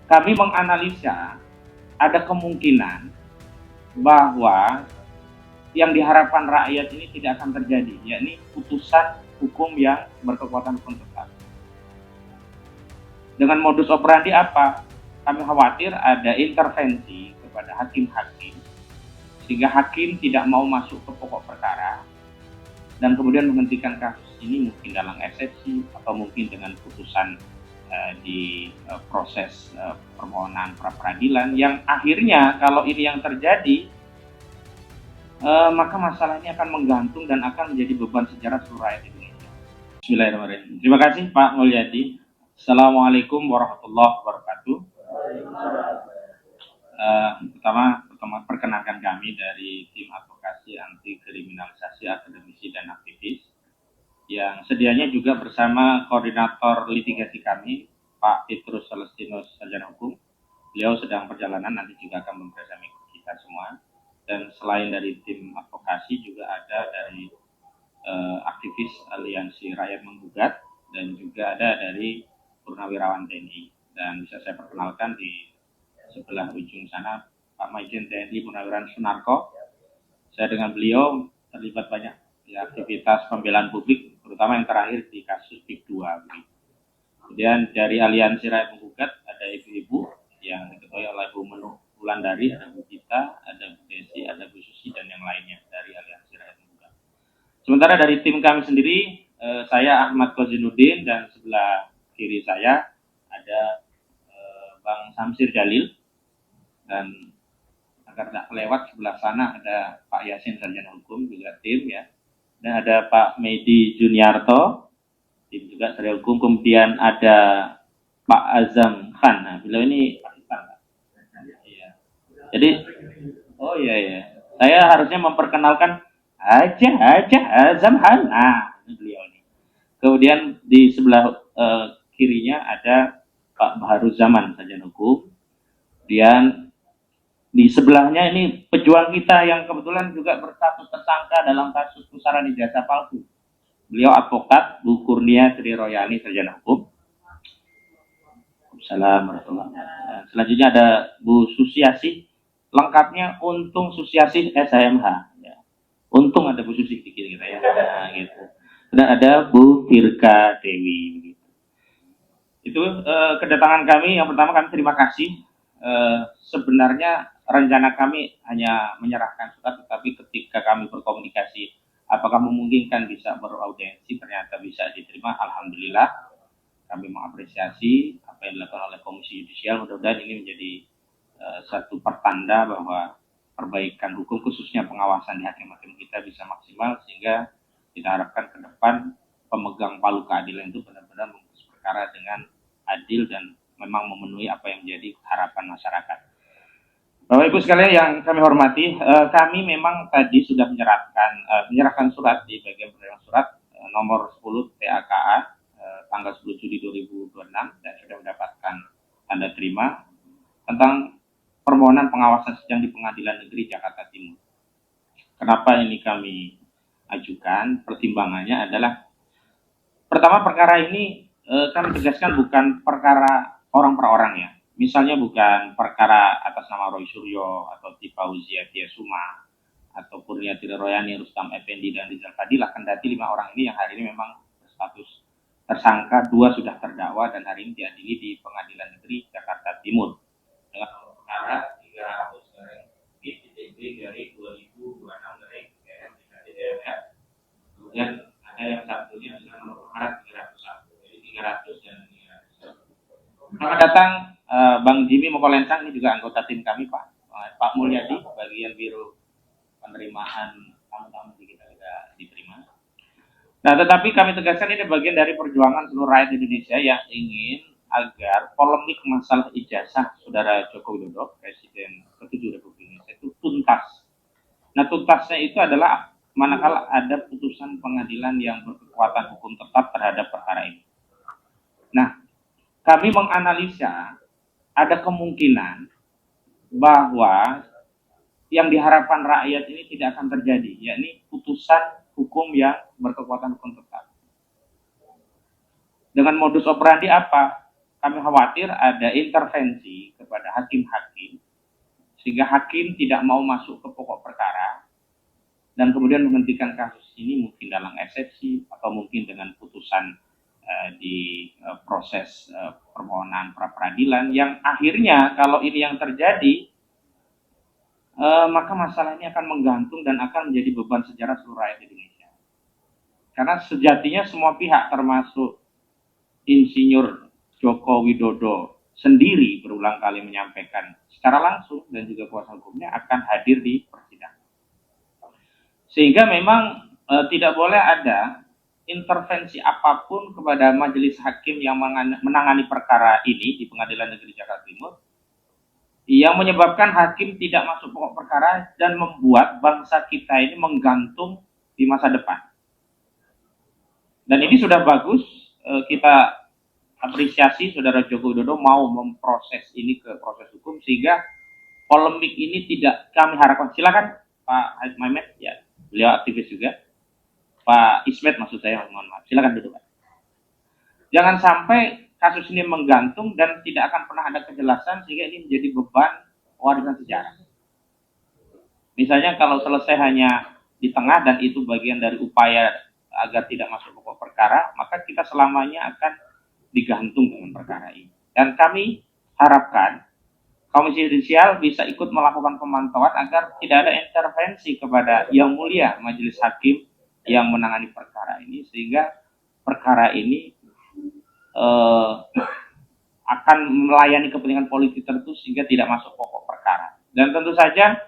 kami menganalisa ada kemungkinan bahwa yang diharapkan rakyat ini tidak akan terjadi, yakni putusan hukum yang berkekuatan hukum tetap. Dengan modus operandi apa? Kami khawatir ada intervensi kepada hakim-hakim, sehingga hakim tidak mau masuk ke pokok perkara, dan kemudian menghentikan kasus ini mungkin dalam eksepsi atau mungkin dengan putusan di proses permohonan pra peradilan, yang akhirnya kalau ini yang terjadi maka masalah ini akan menggantung dan akan menjadi beban sejarah seluruh rakyat Indonesia. Bismillahirrahmanirrahim. Terima kasih Pak Mulyadi. Assalamualaikum warahmatullahi wabarakatuh. Pertama perkenalkan kami dari tim advokasi anti kriminalisasi akademisi dan aktivis, yang sedianya juga bersama koordinator litigasi kami, Pak Petrus Celestinus, sarjana hukum. Beliau sedang perjalanan, nanti juga akan membersami kita semua. Dan selain dari tim advokasi juga ada dari aktivis Aliansi Rakyat Menggugat, dan juga ada dari Purnawirawan TNI. Dan bisa saya perkenalkan di sebelah ujung sana Pak Majen TNI Purnawirawan Sunarko. Saya dengan beliau terlibat banyak di aktivitas pembelaan publik, terutama yang terakhir di kasus PIK 2. Kemudian dari Aliansi Rakyat Menggugat ada ibu-ibu yang diketuai oleh Bu Wulandari, ada Bu Gita, ada Bu Desi, ada Bu Susi, dan yang lainnya dari Aliansi Rakyat Menggugat. Sementara dari tim kami sendiri, saya Ahmad Kozinuddin, dan sebelah kiri saya ada Bang Samsir Jalil, dan agar tidak kelewat sebelah sana ada Pak Yasin sarjana hukum juga tim ya, dan ada Pak Medi Juniarto tim juga sarjana hukum, kemudian ada Pak Azam Khan. Nah, beliau ini Pakistan. Iya. Jadi iya. Saya harusnya memperkenalkan aja Azam Khan. Nah, ini beliau ini. Kemudian di sebelah kirinya ada Pak Baharuzaman sarjana hukum. Kemudian di sebelahnya ini pejuang kita yang kebetulan juga berstatus tersangka dalam kasus pusaran ijazah palsu. Beliau advokat Bu Kurnia Tri Royani, sarjana hukum. Assalamualaikum warahmatullahi wabarakatuh. Selanjutnya ada Bu Susiasih, lengkapnya Untung Susiasih SHMH. Ya. Untung ada Bu Susi dikit kita ya. Nah, gitu. Dan ada Bu Tirka Dewi. Gitu. Itu kedatangan kami. Yang pertama kami terima kasih. Sebenarnya rencana kami hanya menyerahkan surat, tetapi ketika kami berkomunikasi apakah memungkinkan bisa beraudiensi, ternyata bisa diterima. Alhamdulillah, kami mengapresiasi apa yang dilakukan oleh Komisi Yudisial. Mudah-mudahan ini menjadi satu pertanda bahwa perbaikan hukum, khususnya pengawasan di hakim-hakim kita, bisa maksimal, sehingga kita harapkan ke depan pemegang palu keadilan itu benar-benar memutus perkara dengan adil dan memang memenuhi apa yang menjadi harapan masyarakat. Bapak Ibu sekalian yang kami hormati, kami memang tadi sudah menyerahkan surat di bagian penerima surat nomor 10 TAKA tanggal 10 Juli 2026, dan sudah mendapatkan tanda terima tentang permohonan pengawasan sidang di Pengadilan Negeri Jakarta Timur. Kenapa ini kami ajukan? Pertimbangannya adalah, pertama, perkara ini kami tegaskan bukan perkara orang per orang ya. Misalnya bukan perkara atas nama Roy Suryo atau Tifa Uzia Tiasuma atau Kurnia Tri Royani, Rustam Effendi, dan Rizal Fadilah. Kendati 5 orang ini yang hari ini memang berstatus tersangka, 2 sudah terdakwa dan hari ini diadili di Pengadilan Negeri Jakarta Timur dengan perkara 300 dari 2026 dari KM3DPR. Kemudian ada yang satunya dengan perkara 301, jadi 300 dan 300. Selamat datang Bang Jimmy Mokolensang, ini juga anggota tim kami, Pak Mulyadi, bagian biro penerimaan tamu-tamu kita juga diterima. Nah, tetapi kami tegaskan ini bagian dari perjuangan seluruh rakyat Indonesia yang ingin agar polemik masalah ijazah Saudara Joko Widodo, Presiden ke-7 Republik Indonesia, itu tuntas. Nah, tuntasnya itu adalah manakala ada putusan pengadilan yang berkekuatan hukum tetap terhadap perkara ini. Nah, kami menganalisa ada kemungkinan bahwa yang diharapkan rakyat ini tidak akan terjadi, yakni putusan hukum yang berkekuatan hukum tetap. Dengan modus operandi apa? kami khawatir ada intervensi kepada hakim-hakim, sehingga hakim tidak mau masuk ke pokok perkara, dan kemudian menghentikan kasus ini mungkin dalam eksepsi, atau mungkin dengan putusan di proses permohonan pra peradilan, yang akhirnya kalau ini yang terjadi, maka masalah ini akan menggantung dan akan menjadi beban sejarah seluruh rakyat Indonesia. Karena sejatinya semua pihak, termasuk Insinyur Joko Widodo sendiri, berulang kali menyampaikan secara langsung, dan juga kuasa hukumnya akan hadir di persidangan. Sehingga memang tidak boleh ada intervensi apapun kepada majelis hakim yang menangani perkara ini di Pengadilan Negeri Jakarta Timur, yang menyebabkan hakim tidak masuk pokok perkara dan membuat bangsa kita ini menggantung di masa depan. Dan ini sudah bagus, kita apresiasi Saudara Joko Widodo mau memproses ini ke proses hukum, sehingga polemik ini tidak kami harapkan. Silakan Pak Mehmet, ya, beliau aktivis juga. Pak Ismet maksud saya, mohon maaf. Silakan duduk, Pak. Jangan sampai kasus ini menggantung dan tidak akan pernah ada kejelasan, sehingga ini menjadi beban warisan sejarah. Misalnya kalau selesai hanya di tengah dan itu bagian dari upaya agar tidak masuk pokok perkara, maka kita selamanya akan digantung dengan perkara ini. Dan kami harapkan Komisi Yudisial bisa ikut melakukan pemantauan agar tidak ada intervensi kepada Yang Mulia Majelis Hakim yang menangani perkara ini, sehingga perkara ini akan melayani kepentingan politik tertentu sehingga tidak masuk pokok perkara. Dan tentu saja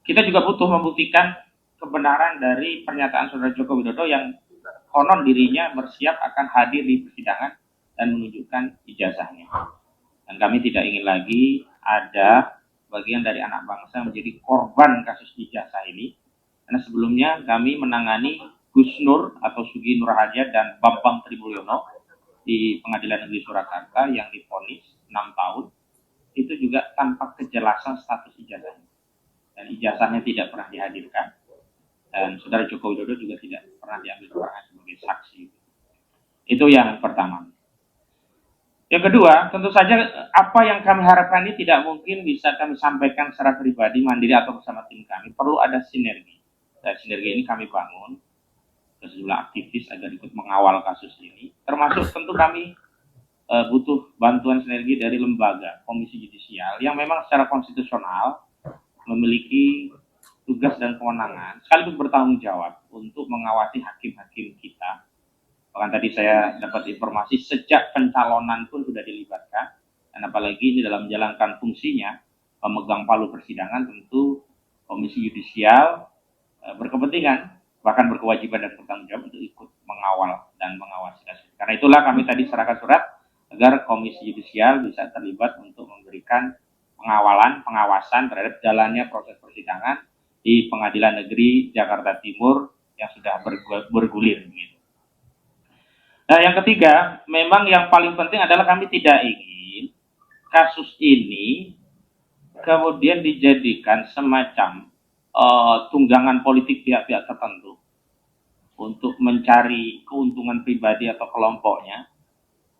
kita juga butuh membuktikan kebenaran dari pernyataan Saudara Joko Widodo yang konon dirinya bersiap akan hadir di persidangan dan menunjukkan ijazahnya. Dan kami tidak ingin lagi ada bagian dari anak bangsa menjadi korban kasus ijazah ini. Karena sebelumnya kami menangani Gus Nur atau Sugi Nur Hajat dan Bambang Tribulyono di Pengadilan Negeri Surakarta yang divonis 6 tahun, itu juga tanpa kejelasan status ijazahnya. Dan ijazahnya tidak pernah dihadirkan. Dan Saudara Joko Widodo juga tidak pernah diambil keterangan sebagai saksi. Itu yang pertama. Yang kedua, tentu saja apa yang kami harapkan ini tidak mungkin bisa kami sampaikan secara pribadi, mandiri atau bersama tim kami. Perlu ada sinergi. Dan sinergi ini kami bangun ke sejumlah aktivis agar ikut mengawal kasus ini. Termasuk tentu kami butuh bantuan sinergi dari lembaga Komisi Yudisial yang memang secara konstitusional memiliki tugas dan kewenangan sekaligus bertanggung jawab untuk mengawasi hakim-hakim kita. Bahkan tadi saya dapat informasi sejak pencalonan pun sudah dilibatkan, dan apalagi ini dalam menjalankan fungsinya pemegang palu persidangan, tentu Komisi Yudisial berkepentingan bahkan berkewajiban dan bertanggung jawab untuk ikut mengawal dan mengawasi kasus. Karena itulah kami tadi serahkan surat agar Komisi Yudisial bisa terlibat untuk memberikan pengawalan, pengawasan terhadap jalannya proses persidangan di Pengadilan Negeri Jakarta Timur yang sudah bergulir. Gitu. Nah, yang ketiga, memang yang paling penting adalah kami tidak ingin kasus ini kemudian dijadikan semacam tunggangan politik pihak-pihak tertentu untuk mencari keuntungan pribadi atau kelompoknya,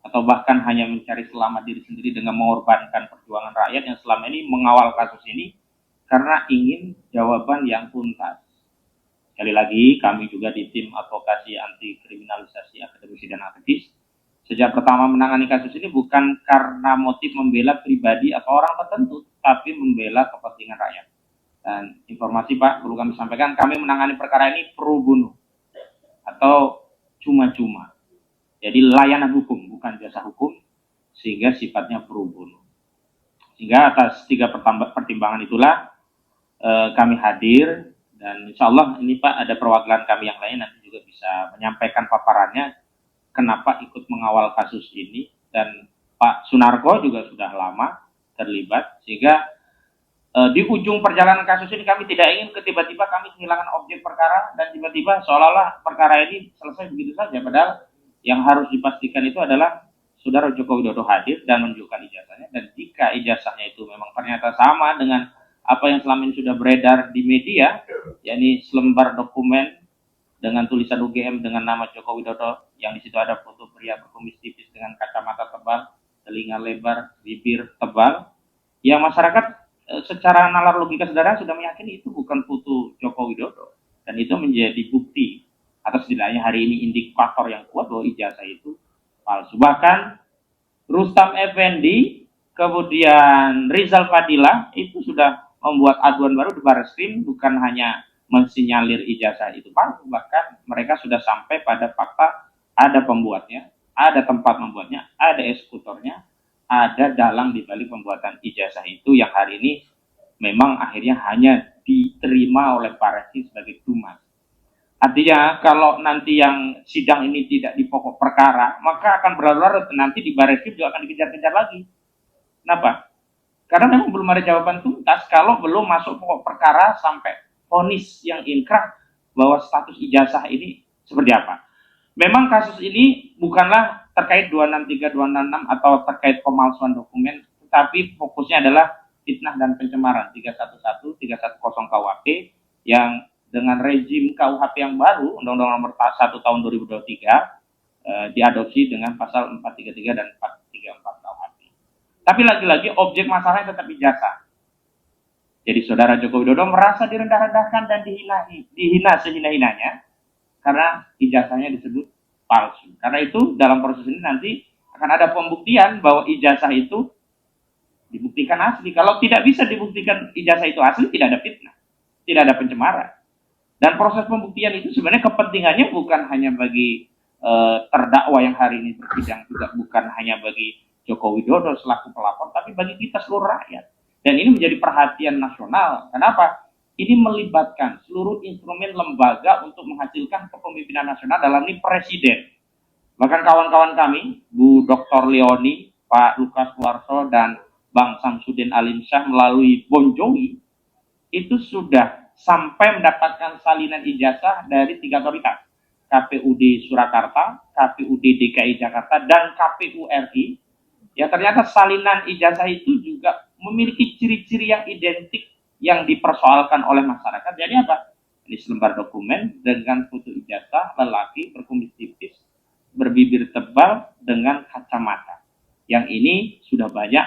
atau bahkan hanya mencari selamat diri sendiri dengan mengorbankan perjuangan rakyat yang selama ini mengawal kasus ini karena ingin jawaban yang tuntas. Sekali lagi, kami juga di tim advokasi anti kriminalisasi akademisi dan aktivis sejak pertama menangani kasus ini bukan karena motif membela pribadi atau orang tertentu, tapi membela kepentingan rakyat. Dan informasi Pak, perlu kami sampaikan, kami menangani perkara ini pro bono atau cuma-cuma. Jadi layanan hukum, bukan jasa hukum, sehingga sifatnya pro bono. Sehingga atas 3 pertimbangan itulah kami hadir, dan insya Allah ini Pak ada perwakilan kami yang lain nanti juga bisa menyampaikan paparannya kenapa ikut mengawal kasus ini, dan Pak Sunarko juga sudah lama terlibat, sehingga di ujung perjalanan kasus ini kami tidak ingin tiba-tiba kami kehilangan objek perkara dan tiba-tiba seolah-olah perkara ini selesai begitu saja, padahal yang harus dipastikan itu adalah Saudara Joko Widodo hadir dan menunjukkan ijazahnya, dan jika ijazahnya itu memang ternyata sama dengan apa yang selama ini sudah beredar di media, yakni selembar dokumen dengan tulisan UGM dengan nama Joko Widodo yang di situ ada foto pria berkumis tipis dengan kacamata tebal, telinga lebar, bibir tebal, yang masyarakat secara nalar logika sederhana sudah meyakini itu bukan foto Joko Widodo, dan itu menjadi bukti atau setidaknya hari ini indikator yang kuat bahwa ijazah itu palsu. Bahkan Rustam Effendi, kemudian Rizal Fadilah itu sudah membuat aduan baru di Barreskrim, bukan hanya mensinyalir ijazah itu palsu, bahkan mereka sudah sampai pada fakta ada pembuatnya, ada tempat membuatnya, ada eksekutornya, ada dalang di balik pembuatan ijazah itu yang hari ini memang akhirnya hanya diterima oleh Barreskrim sebagai tumas. Artinya kalau nanti yang sidang ini tidak di pokok perkara, maka akan berlarut-larut nanti di Barreskrim juga akan dikejar-kejar lagi. Kenapa? Karena memang belum ada jawaban tuntas kalau belum masuk pokok perkara sampai vonis yang inkrah bahwa status ijazah ini seperti apa. Memang kasus ini bukanlah terkait 263, 266 atau terkait pemalsuan dokumen, tetapi fokusnya adalah fitnah dan pencemaran 311, 310 KUHP yang dengan rejim KUHP yang baru, Undang-Undang Nomor 1 Tahun 2023, diadopsi dengan pasal 433 dan 434 KUHP. Tapi lagi-lagi objek masalahnya tetap ijazah. Jadi saudara Joko Widodo merasa direndah-rendahkan dan dihina sehina-hinanya karena ijazahnya disebut palsu. Karena itu dalam proses ini nanti akan ada pembuktian bahwa ijazah itu dibuktikan asli. Kalau tidak bisa dibuktikan ijazah itu asli, tidak ada fitnah, tidak ada pencemaran. Dan proses pembuktian itu sebenarnya kepentingannya bukan hanya bagi terdakwa yang hari ini bersidang, juga bukan hanya bagi Joko Widodo selaku pelapor, tapi bagi kita seluruh rakyat. Dan ini menjadi perhatian nasional. Kenapa? Ini melibatkan seluruh instrumen lembaga untuk menghasilkan kepemimpinan nasional dalam ini presiden. Bahkan kawan-kawan kami, Bu Dr. Leoni, Pak Lukas Warso, dan Bang Samsudin Alimsyah melalui Bon Jovi, itu sudah sampai mendapatkan salinan ijazah dari 3 otoritas. KPUD Surakarta, KPUD DKI Jakarta, dan KPU RI. Ya ternyata salinan ijazah itu juga memiliki ciri-ciri yang identik yang dipersoalkan oleh masyarakat. Jadi apa? Ini selembar dokumen dengan foto ijazah lelaki berkumis tipis, berbibir tebal dengan kacamata. Yang ini sudah banyak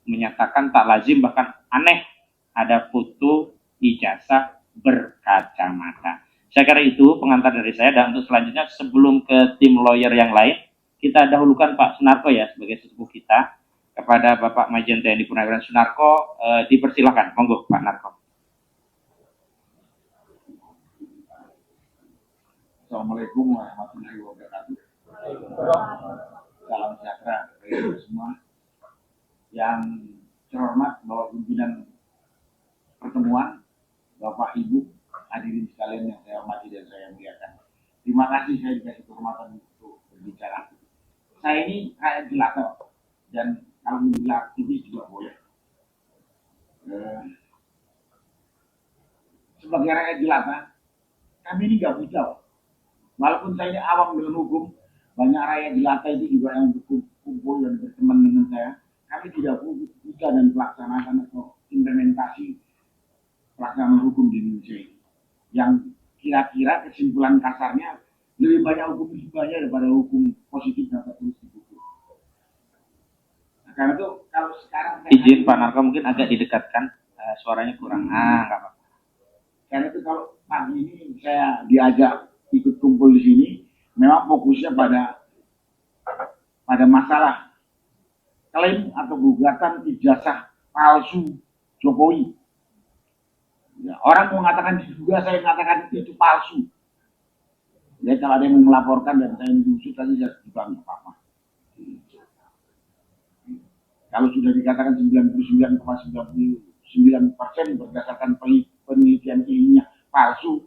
menyatakan tak lazim, bahkan aneh ada foto ijazah berkacamata. Saya kira itu pengantar dari saya, dan untuk selanjutnya sebelum ke tim lawyer yang lain, kita dahulukan Pak Sunarko ya sebagai sesepuh kita. Kepada Bapak Majen TNI Purnawirawan Sunarko, dipersilakan. Monggo Pak Narko. Assalamualaikum warahmatullahi wabarakatuh. Salam sejahtera bagi kita semua. Yang terhormat Bapak Pimpinan Pertemuan, Bapak Ibu, hadirin sekalian yang saya hormati dan saya muliakan. Terima kasih saya dikasih kehormatan untuk berbicara. Saya ini rakyat jelata, dan kalau bilang aktivis juga boleh. Sebagai rakyat jelata, kami ini nggak buta. Walaupun saya ini awam dengan hukum, banyak rakyat jelata itu juga yang berkumpul dan berteman dengan saya. Kami tidak buta dan pelaksanakan atau implementasi pelaksanaan hukum di Indonesia ini. Yang kira-kira kesimpulan kasarnya lebih banyak hukum hibahnya daripada hukum positif yang tertulis di buku. Nah, karena itu kalau sekarang izin Pak Narko mungkin agak didekatkan, suaranya kurang. Nggak apa-apa. Karena itu kalau pagi ini saya diajak ikut kumpul di sini, memang fokusnya pada masalah klaim atau gugatan ijazah palsu Jokowi. Ya, orang mau mengatakan juga, saya mengatakan itu palsu. Jadi kalau ada yang mau melaporkan dan saya diusut tadi, saya juga nggak apa-apa. Kalau sudah dikatakan 99,99% berdasarkan penelitian ilmiah palsu,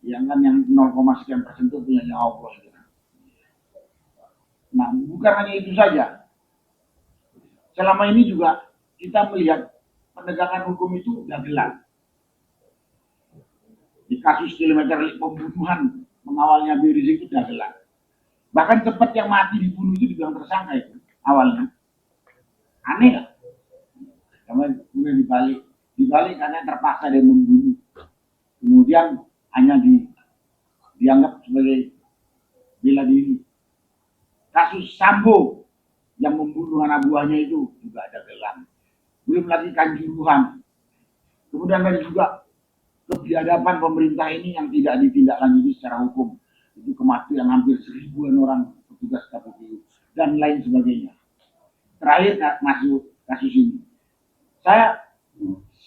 yang kan yang 0,sekian persen itu punya Allah. Nah, bukan hanya itu saja. Selama ini juga kita melihat penegakan hukum itu dagelan. Di kasus kilometer pembunuhan mengawalnya Habib Rizik itu dagelan. Bahkan cepat yang mati dibunuh itu dibilang tersangka itu awalnya. Aneh lah. Kemudian dibalik karena terpaksa dia membunuh. Kemudian hanya dianggap sebagai bela diri. kasus Sambo yang membunuh anak buahnya itu juga ada gelang. Belum lagi Kanjuruhan. Kemudian ada juga kebiadaban pemerintah ini yang tidak ditindaklanjuti secara hukum. Itu kematian hampir 1.000-an orang petugas KPPU dan lain sebagainya. Terakhir masuk kasus ini.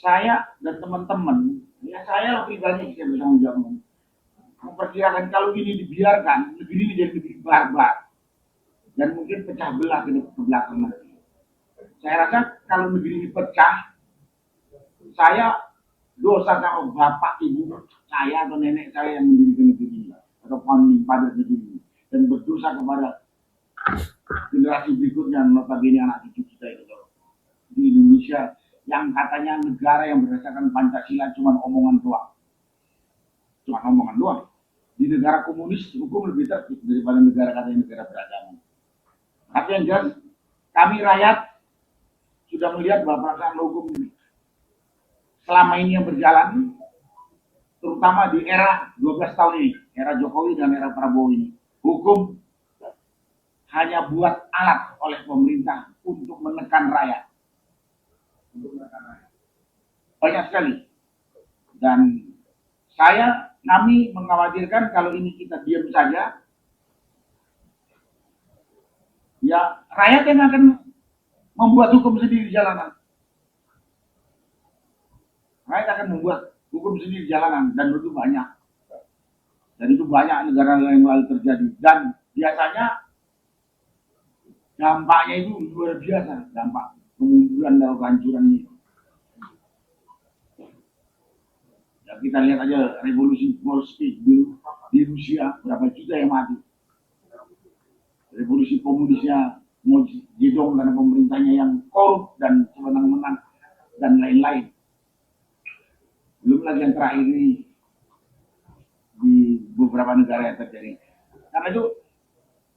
Saya dan teman-teman, ya saya pribadi bisa bertanggung jawab memperkirakan kalau ini dibiarkan, negeri ini jadi lebih barbar dan mungkin pecah belah ke belakang nanti. Saya rasa kalau negeri ini pecah, saya dosa sama bapak ibu saya atau nenek saya yang mendirikan negeri ini atau founding father negeri ini dan berdosa kepada generasi berikutnya, notabene anak cucu kita itu di Indonesia yang katanya negara yang berdasarkan Pancasila cuma omongan doang. Cuma omongan doang. Di negara komunis hukum lebih tertib daripada negara katanya negara beragama. Tapi yang jelas kami rakyat sudah melihat bahwa perasaan hukum selama ini yang berjalan, terutama di era 12 tahun ini, era Jokowi dan era Prabowo ini, hukum hanya buat alat oleh pemerintah untuk menekan rakyat. Banyak sekali. Dan kami mengkhawatirkan kalau ini kita diam saja, ya rakyat yang akan membuat hukum sendiri di jalanan. Rakyat akan membuat hukum sendiri di jalanan dan itu banyak. Dan itu banyak negara yang lalu terjadi. Dan biasanya dampaknya itu luar biasa, dampak kemunduran dan kehancuran ini. Ya, kita lihat aja revolusi Bolshevik dulu di Rusia, berapa juta yang mati. Revolusi komunisnya Zedong karena pemerintahnya yang korup dan sewenang-wenang dan lain-lain. Belum lagi yang terakhir ini di beberapa negara yang terjadi. Karena itu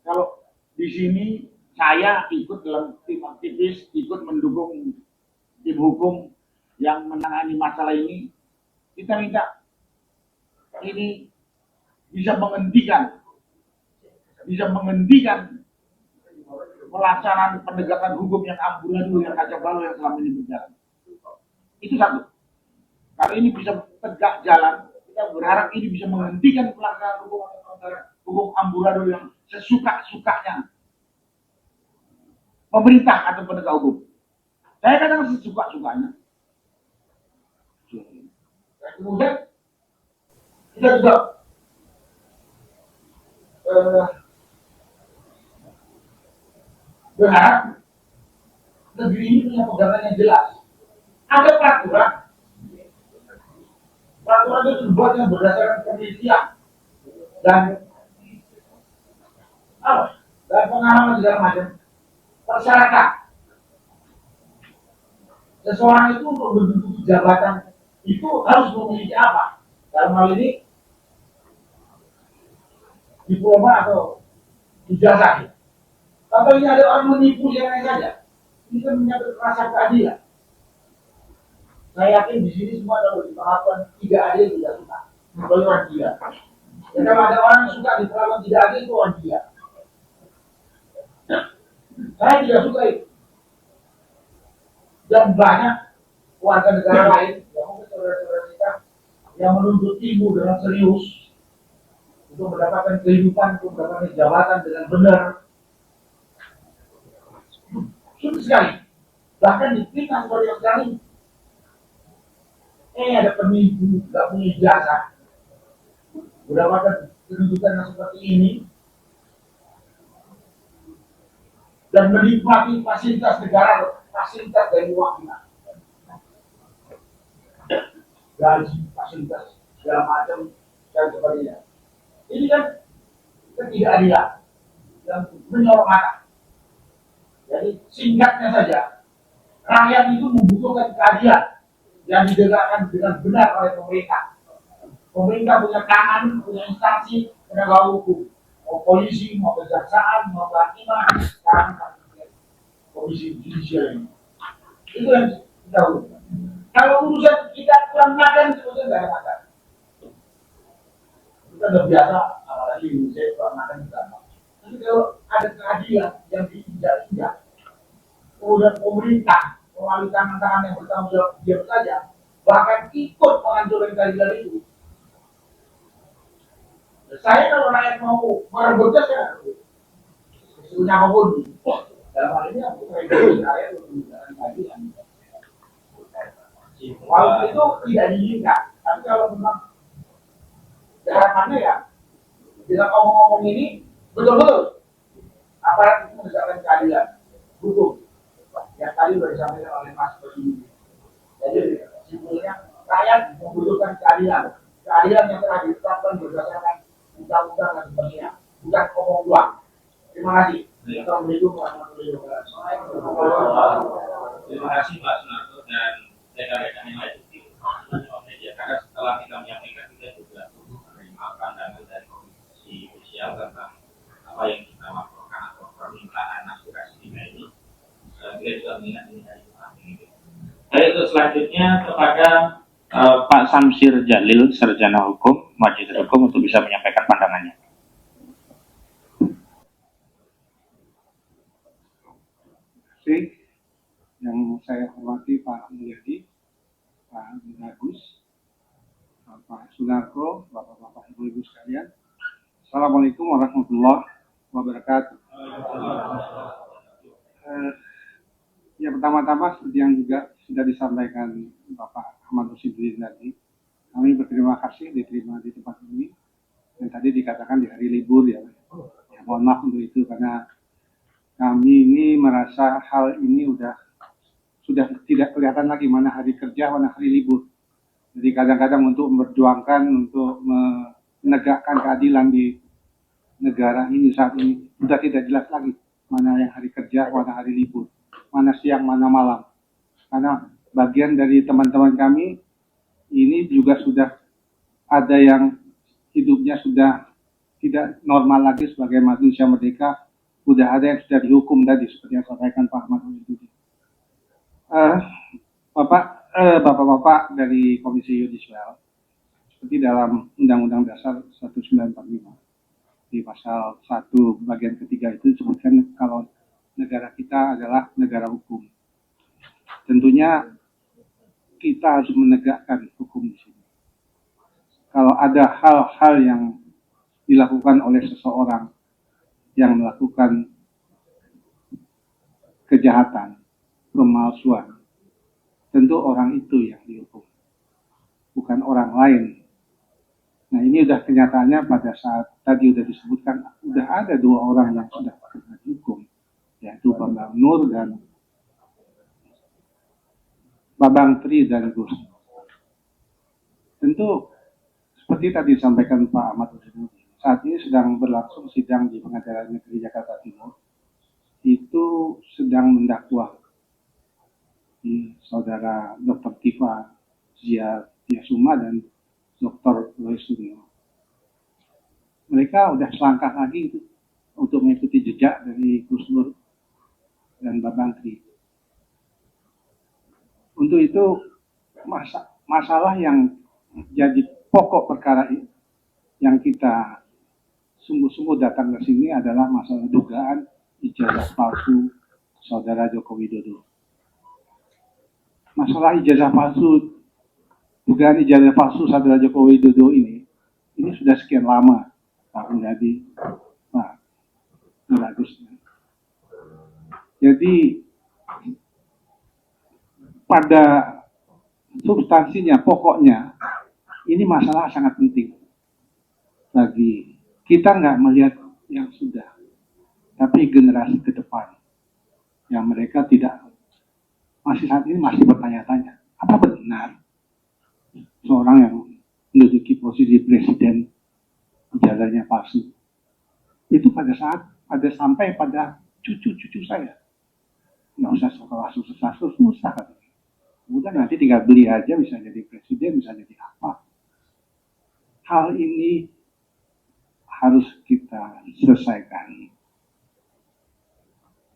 kalau di sini saya ikut dalam tim aktivis, ikut mendukung tim hukum yang menangani masalah ini. Kita minta ini bisa menghentikan pelaksanaan penegakan hukum yang amburadul, yang kacau balau yang selama ini berjalan. Itu satu. Kalau ini bisa tegak jalan, kita berharap ini bisa menghentikan pelaksanaan hukum amburadul yang sesuka-sukanya pemerintah atau penegak hukum. Saya katakan sesuka-sukanya. Kemudian kita juga berharap negeri ini punya pegangan yang jelas. Ada peraturan itu dibuat yang berdasarkan penelitian dan pengalaman segala macam. Persyaratan seseorang itu untuk menduduki jabatan itu harus memiliki apa? Dalam hal ini diploma atau ijazah. Kalau ini ada orang menipu yang lain saja, ini kan menyangkut rasa keadilan. Saya yakin di sini semua kalau diperlakukan tidak adil tidak suka. Kalau orang gila. Dan kalau ada orang yang suka diperlakukan tidak adil itu orang gila. Saya tidak suka itu. Dan banyak warga negara lain, yang mungkin saudara-saudara kita, yang menuntut ibu dengan serius untuk mendapatkan kehidupan, untuk mendapatkan jabatan dengan benar. Sulit sekali. Bahkan di kita seperti yang sekarang ini, ada penipu, tidak punya ijazah, mendapatkan kedudukan yang seperti ini, dan menikmati fasilitas negara, fasilitas dari uangnya, gaji, fasilitas segala macam dan sebagainya. Ini kan ketidakadilan yang menyorok mata. Jadi singkatnya saja, rakyat itu membutuhkan keadilan yang ditegakkan dengan benar oleh pemerintah. Pemerintah punya tangan, punya instansi penegak hukum, mau polisi, mau kejaksaan, mau kehakiman, sekarang komisi judisial ini. Itu yang kita urus. Kalau urusan kita kurang makan, sebetulnya tidak ada masalah. Kita sudah biasa, apalagi Indonesia kurang makan juga. Tapi nanti kalau ada keadilan yang diinjak-injak, kemudian pemerintah melalui tangan-tangan yang bertanggung jawab diam saja, bahkan ikut menghancurkan keadilan itu. Saya kalau rakyat mau merebutnya, saya punya apapun. Dalam hal ini aku merebut rakyat untuk menjalankan keadilan. Walaupun itu tidak diinginkan, tapi kalau memang harapannya ya, bila ngomong-ngomong ini betul-betul aparat itu menegakkan keadilan hukum yang tadi sudah disampaikan oleh Mas Presiden. Jadi simpulnya rakyat membutuhkan keadilan, keadilan yang telah ditetapkan berdasarkan undang-undang dan sebagainya, bukan omong doang. Terima kasih. Assalamualaikum warahmatullahi wabarakatuh. Terima kasih Pak Sunarto dan rekan-rekan yang lain di media. Karena setelah kita menyampaikan, kita juga menerima pandangan dari Komisi Judisial tentang apa yang kita laporkan atau permintaan aspirasi kita ini. Kita juga mengingat ini dari Pak ini. Baik, untuk selanjutnya kepada Pak Samsir Jalil, Sarjana Hukum, Majelis Hukum, untuk bisa menyampaikan pandangannya. Yang saya hormati Pak Mulyadi, Pak Agus, Pak Sunarto, Bapak-bapak, Ibu-ibu sekalian. Assalamualaikum warahmatullahi wabarakatuh. Ya, pertama-tama seperti yang juga sudah disampaikan Bapak Ahmad Rosidin tadi, kami berterima kasih diterima di tempat ini. Dan tadi dikatakan di hari libur ya. Ya, mohon maaf untuk itu karena kami ini merasa hal ini sudah tidak kelihatan lagi mana hari kerja, mana hari libur. Jadi kadang-kadang untuk memperjuangkan, untuk menegakkan keadilan di negara ini saat ini, sudah tidak jelas lagi mana yang hari kerja, mana hari libur, mana siang, mana malam. Karena bagian dari teman-teman kami ini juga sudah ada yang hidupnya sudah tidak normal lagi sebagai manusia merdeka, sudah ada yang sudah dihukum tadi, seperti yang disampaikan Pak Ahmad Rosidin. Bapak-bapak dari Komisi Yudisial, seperti dalam Undang-Undang Dasar 1945, di pasal 1 bagian ketiga itu disebutkan kalau negara kita adalah negara hukum. Tentunya kita harus menegakkan hukum di sini. Kalau ada hal-hal yang dilakukan oleh seseorang yang melakukan kejahatan, pemalsuan, tentu orang itu yang dihukum, bukan orang lain. Nah, ini sudah kenyataannya pada saat tadi sudah disebutkan, sudah ada 2 orang yang sudah kena dihukum, yaitu Bambang Nur dan Babang Tri dan Gus. Tentu seperti tadi disampaikan Pak Ahmad Rosidin, saat ini sedang berlangsung sidang di Pengadilan Negeri Jakarta Timur. Itu sedang mendakwa saudara Dr. Tifa Ziasuma dan Dr. Lois Suryo. Mereka sudah selangkah lagi itu untuk mengikuti jejak dari Gus Nur dan Babang Tri. Untuk itu masalah yang jadi pokok perkara yang kita sungguh-sungguh datang ke sini adalah masalah dugaan ijazah palsu saudara Joko Widodo. Masalah ijazah palsu, dugaan ijazah palsu saudara Joko Widodo ini sudah sekian lama, Pak Mulyadi, Pak Agus. Jadi pada substansinya, pokoknya, ini masalah sangat penting bagi kita, nggak melihat yang sudah, tapi generasi ke depan yang mereka tidak, masih saat ini masih bertanya-tanya, apa benar seorang yang menduduki posisi presiden ijazahnya palsu? Itu pada saat ada sampai pada cucu-cucu saya, nggak usah sekolah susah. Kemudian nanti tinggal beli aja, bisa jadi presiden, bisa jadi apa. Hal ini harus kita selesaikan.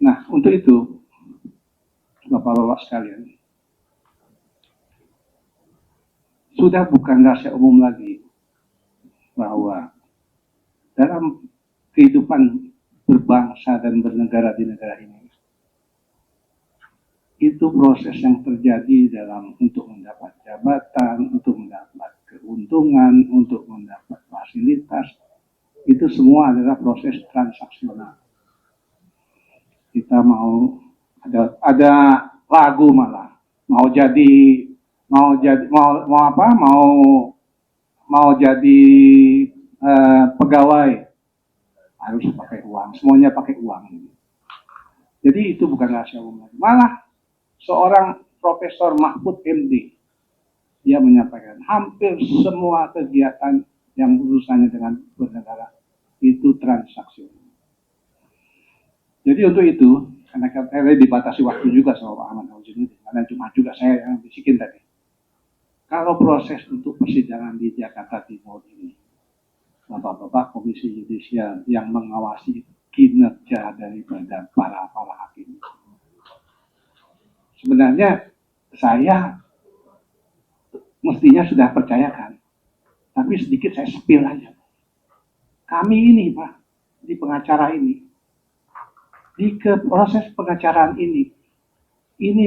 Nah, untuk itu, Bapak-bapak sekalian, sudah bukan rahasia umum lagi bahwa dalam kehidupan berbangsa dan bernegara di negara ini. Itu proses yang terjadi dalam untuk mendapat jabatan, untuk mendapat keuntungan, untuk mendapat fasilitas. Itu semua adalah proses transaksional. Kita mau ada lagu malah mau jadi pegawai harus pakai uang, semuanya pakai uang. Jadi itu bukan rahasia umum. Malah seorang Profesor Mahfud MD dia menyampaikan hampir semua kegiatan yang urusannya dengan bernegara itu transaksional. Jadi untuk itu, karena saya dibatasi waktu juga sama Pak Ahmad Al-Junaidy, karena cuma juga saya yang bisikin tadi. Kalau proses untuk persidangan di Jakarta Timur ini, Bapak-bapak Komisi Yudisial yang mengawasi kinerja daripada para hakim. Sebenarnya saya mestinya sudah percayakan, tapi sedikit saya spill aja. Kami ini Pak, di pengacara ini, di proses pengacaraan ini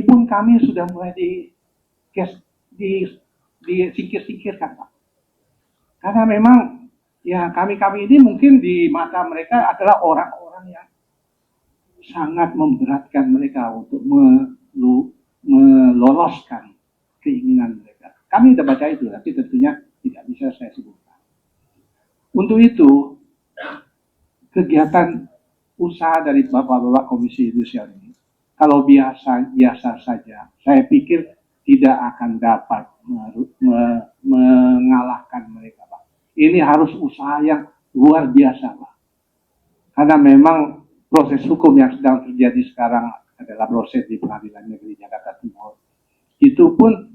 pun kami sudah mulai disingkir-singkirkan Pak. Karena memang ya kami ini mungkin di mata mereka adalah orang-orang yang sangat memberatkan mereka untuk meloloskan keinginan mereka. Kami sudah baca itu, tapi tentunya tidak bisa saya sebutkan. Untuk itu, kegiatan usaha dari Bapak-bapak Komisi Yudisial ini, kalau biasa saja, saya pikir tidak akan dapat mengalahkan mereka, Pak. Ini harus usaha yang luar biasa, Pak. Karena memang proses hukum yang sedang terjadi sekarang adalah proses di Pengadilan Negeri Jakarta Timur. Itu pun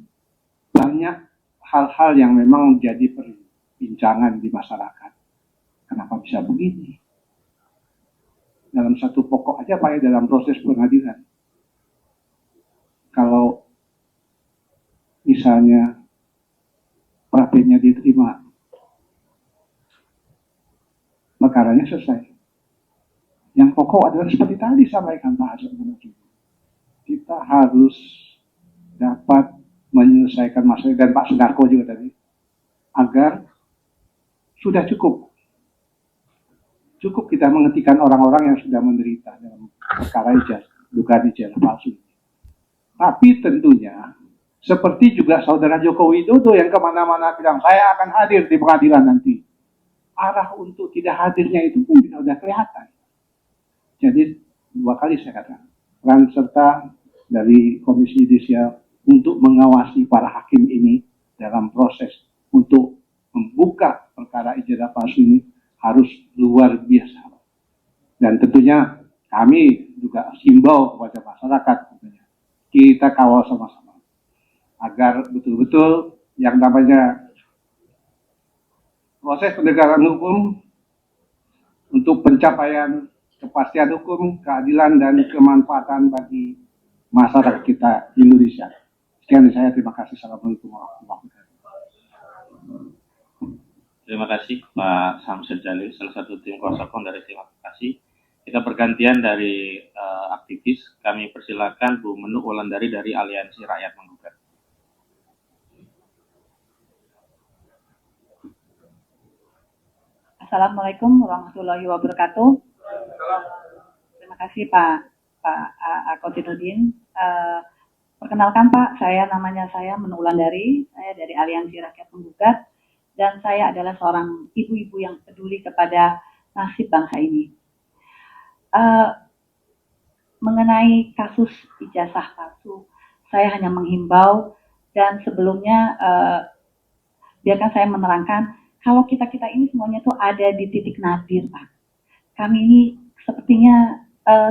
banyak hal-hal yang memang menjadi perbincangan di masyarakat. Kenapa bisa begini? Dalam satu pokok aja Pak, dalam proses pengadilan. Kalau misalnya pra-peradilannya diterima, perkaranya selesai. Yang pokok adalah seperti tadi sampaikan Pak Hasan. Kita harus dapat menyelesaikan masalah, dan Pak Sunarko juga tadi, agar sudah cukup kita menghentikan orang-orang yang sudah menderita dalam perkara dugaan ijazah palsu. Tapi tentunya, seperti juga saudara Joko Widodo yang kemana-mana bilang, saya akan hadir di pengadilan nanti. Arah untuk tidak hadirnya itu pun sudah kelihatan. Jadi, 2 kali saya katakan, peran serta dari Komisi Yudisial untuk mengawasi para hakim ini dalam proses untuk membuka perkara ijazah palsu ini harus luar biasa. Dan tentunya kami juga himbau kepada masyarakat, kita kawal sama-sama agar betul-betul yang namanya proses penegakan hukum untuk pencapaian kepastian hukum, keadilan, dan kemanfaatan bagi masyarakat kita Indonesia. Sekian dari saya, terima kasih. Assalamualaikum warahmatullahi wabarakatuh. Terima kasih Pak Samsud Jalil, salah satu tim kuasa hukum dari tim advokasi. Kita bergantian dari aktivis. Kami persilakan Bu Menuk Wulandari dari Aliansi Rakyat Menggugat. Assalamualaikum warahmatullahi wabarakatuh. Terima kasih Pak Akotidudin. Perkenalkan Pak, namanya saya Menuk Wulandari, saya dari Aliansi Rakyat Menggugat, dan saya adalah seorang ibu-ibu yang peduli kepada nasib bangsa ini. Mengenai kasus ijazah palsu, saya hanya menghimbau, dan sebelumnya biarkan saya menerangkan, kalau kita ini semuanya tuh ada di titik nadir, Pak. Kami ini sepertinya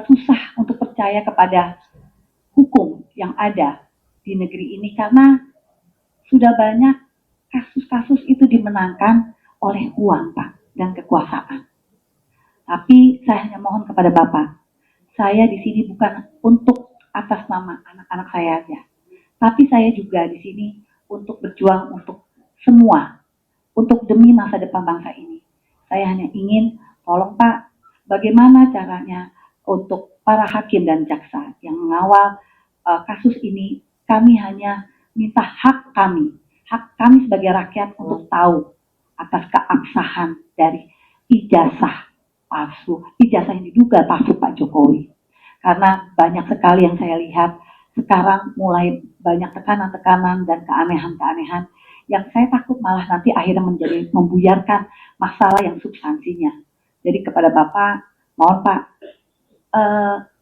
susah untuk percaya kepada hukum yang ada di negeri ini, karena sudah banyak kasus-kasus itu dimenangkan oleh uang, Pak, dan kekuasaan. Tapi saya hanya mohon kepada Bapak, saya di sini bukan untuk atas nama anak-anak saya aja, tapi saya juga di sini untuk berjuang untuk semua, untuk demi masa depan bangsa ini. Saya hanya ingin, tolong Pak, bagaimana caranya untuk para hakim dan jaksa yang mengawal kasus ini. Kami hanya minta hak kami sebagai rakyat untuk tahu atas keabsahan dari ijazah palsu, ijazah yang diduga palsu Pak Jokowi. Karena banyak sekali yang saya lihat sekarang mulai banyak tekanan-tekanan dan keanehan-keanehan yang saya takut malah nanti akhirnya menjadi membuyarkan masalah yang substansinya. Jadi kepada Bapak, mohon Pak,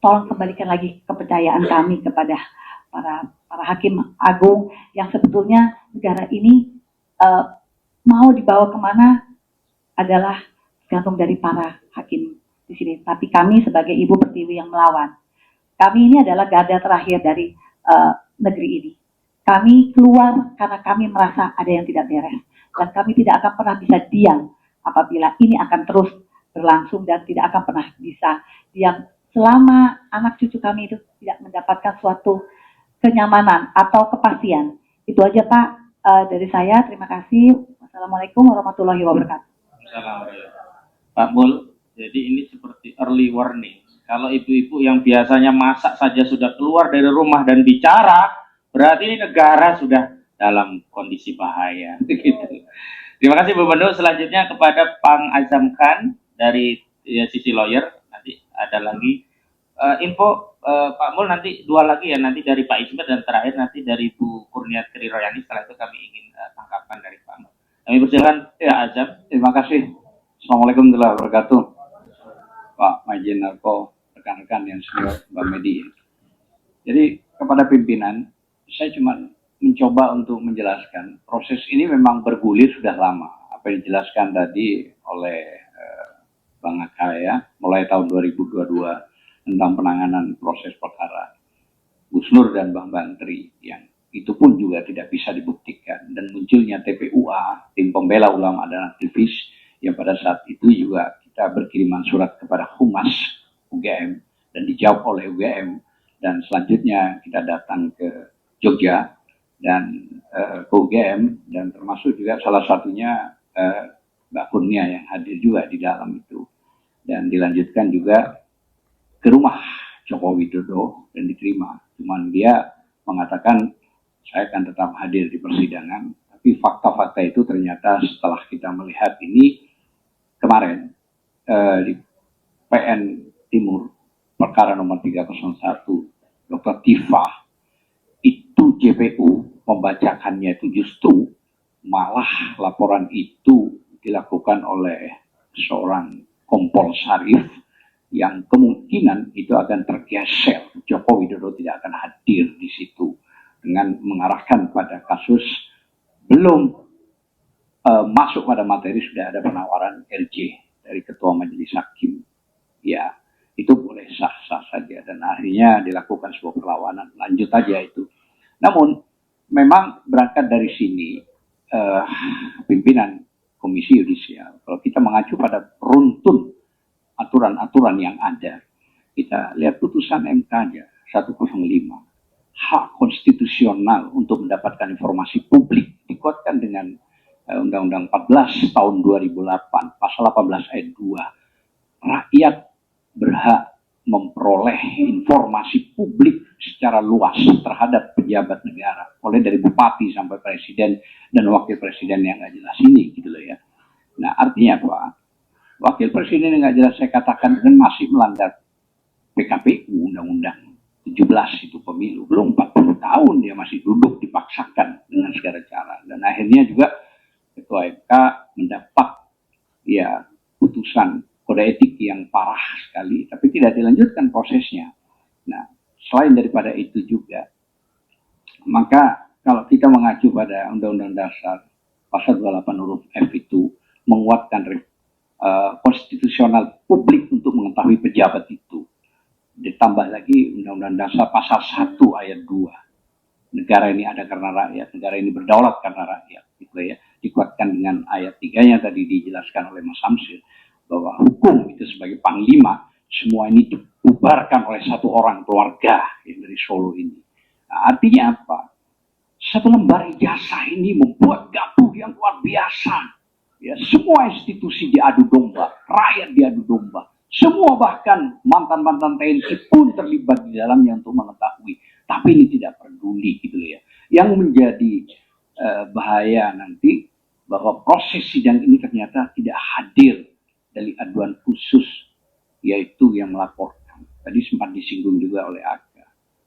tolong kembalikan lagi kepercayaan kami kepada para hakim agung yang sebetulnya negara ini mau dibawa kemana adalah gantung dari para hakim di sini. Tapi kami sebagai Ibu Pertiwi yang melawan, kami ini adalah garda terakhir dari negeri ini. Kami keluar karena kami merasa ada yang tidak beres. Dan kami tidak akan pernah bisa diam apabila ini akan terus berlangsung dan tidak akan pernah bisa diam selama anak cucu kami itu tidak mendapatkan suatu kenyamanan atau kepastian. Itu aja Pak dari saya. Terima kasih. Wassalamualaikum warahmatullahi wabarakatuh. Pak Mul, jadi ini seperti early warning. Kalau ibu-ibu yang biasanya masak saja sudah keluar dari rumah dan bicara, berarti ini negara sudah dalam kondisi bahaya. Gitu. Terima kasih Bu Bendu. Selanjutnya kepada Pang Azam Khan dari sisi lawyer. Nanti ada lagi info Pak Mul, nanti dua lagi ya, nanti dari Pak Ismet dan terakhir nanti dari Bu Kurniatri Royani. Setelah itu kami ingin tanggapan dari Pak Mul. Kami persilakan ya Azam. Terima kasih. Assalamualaikum warahmatullahi wabarakatuh. Pak Majen Narko, rekan-rekan yang senior, Mbak Medi. Jadi kepada pimpinan, saya cuma mencoba untuk menjelaskan proses ini memang bergulir sudah lama. Apa yang dijelaskan tadi oleh Bang Akaya mulai tahun 2022 tentang penanganan proses perkara Gus Nur dan Bang Bantri yang itu pun juga tidak bisa dibuktikan, dan munculnya TPUA, tim pembela ulama dan aktivis, yang pada saat itu juga kita berkiriman surat kepada Humas UGM dan dijawab oleh UGM, dan selanjutnya kita datang ke Jogja dan ke UGM, dan termasuk juga salah satunya Mbak Kurnia yang hadir juga di dalam itu, dan dilanjutkan juga ke rumah Joko Widodo dan diterima. Cuman dia mengatakan saya akan tetap hadir di persidangan, tapi fakta-fakta itu ternyata setelah kita melihat ini kemarin di PN Timur perkara nomor 301 Dr. Tifa itu JPU membacakannya itu justru malah laporan itu dilakukan oleh seorang Kompol Syarif yang kemungkinan itu akan tergeser, Joko Widodo tidak akan hadir di situ, dengan mengarahkan pada kasus belum masuk pada materi sudah ada penawaran RJ dari Ketua Majelis Hakim. Ya, itu boleh sah-sah saja, dan akhirnya dilakukan sebuah perlawanan, lanjut aja itu. Namun memang berangkat dari sini pimpinan Komisi Yudisial, kalau kita mengacu pada runtun aturan-aturan yang ada, kita lihat putusan MK aja 105, hak konstitusional untuk mendapatkan informasi publik dikuatkan dengan Undang-Undang 14 tahun 2008 pasal 18 ayat 2. Rakyat berhak memperoleh informasi publik secara luas terhadap pejabat negara, mulai dari bupati sampai presiden dan wakil presiden yang nggak jelas ini, gitu loh ya. Nah, artinya apa? Wakil presiden yang nggak jelas saya katakan kan masih melanggar PKPU, Undang-Undang 17 itu pemilu, belum 40 tahun dia masih duduk dipaksakan dengan segala cara, dan akhirnya juga Ketua MK mendapat ya putusan kode etik yang parah sekali, tapi tidak dilanjutkan prosesnya. Nah, selain daripada itu juga, maka kalau kita mengacu pada Undang-Undang Dasar pasal 28 huruf F itu menguatkan konstitusional publik untuk mengetahui pejabat itu. Ditambah lagi Undang-Undang Dasar pasal 1 ayat 2. Negara ini ada karena rakyat, negara ini berdaulat karena rakyat, gitu ya. Dikuatkan dengan ayat 3-nya tadi dijelaskan oleh Mas Samsir, bahwa hukum itu sebagai panglima, semua ini dibubarkan oleh satu orang keluarga yang dari Solo ini. Nah, artinya apa? Satu lembar ijazah ini membuat gaduh yang luar biasa. Ya, semua institusi diadu domba, rakyat diadu domba. Semua bahkan mantan-mantan TNI pun terlibat di dalamnya untuk mengetahui. Tapi ini tidak peduli gitu ya. Yang menjadi bahaya nanti bahwa proses sidang ini ternyata tidak hadir dari aduan khusus, yaitu yang melaporkan. Tadi sempat disinggung juga oleh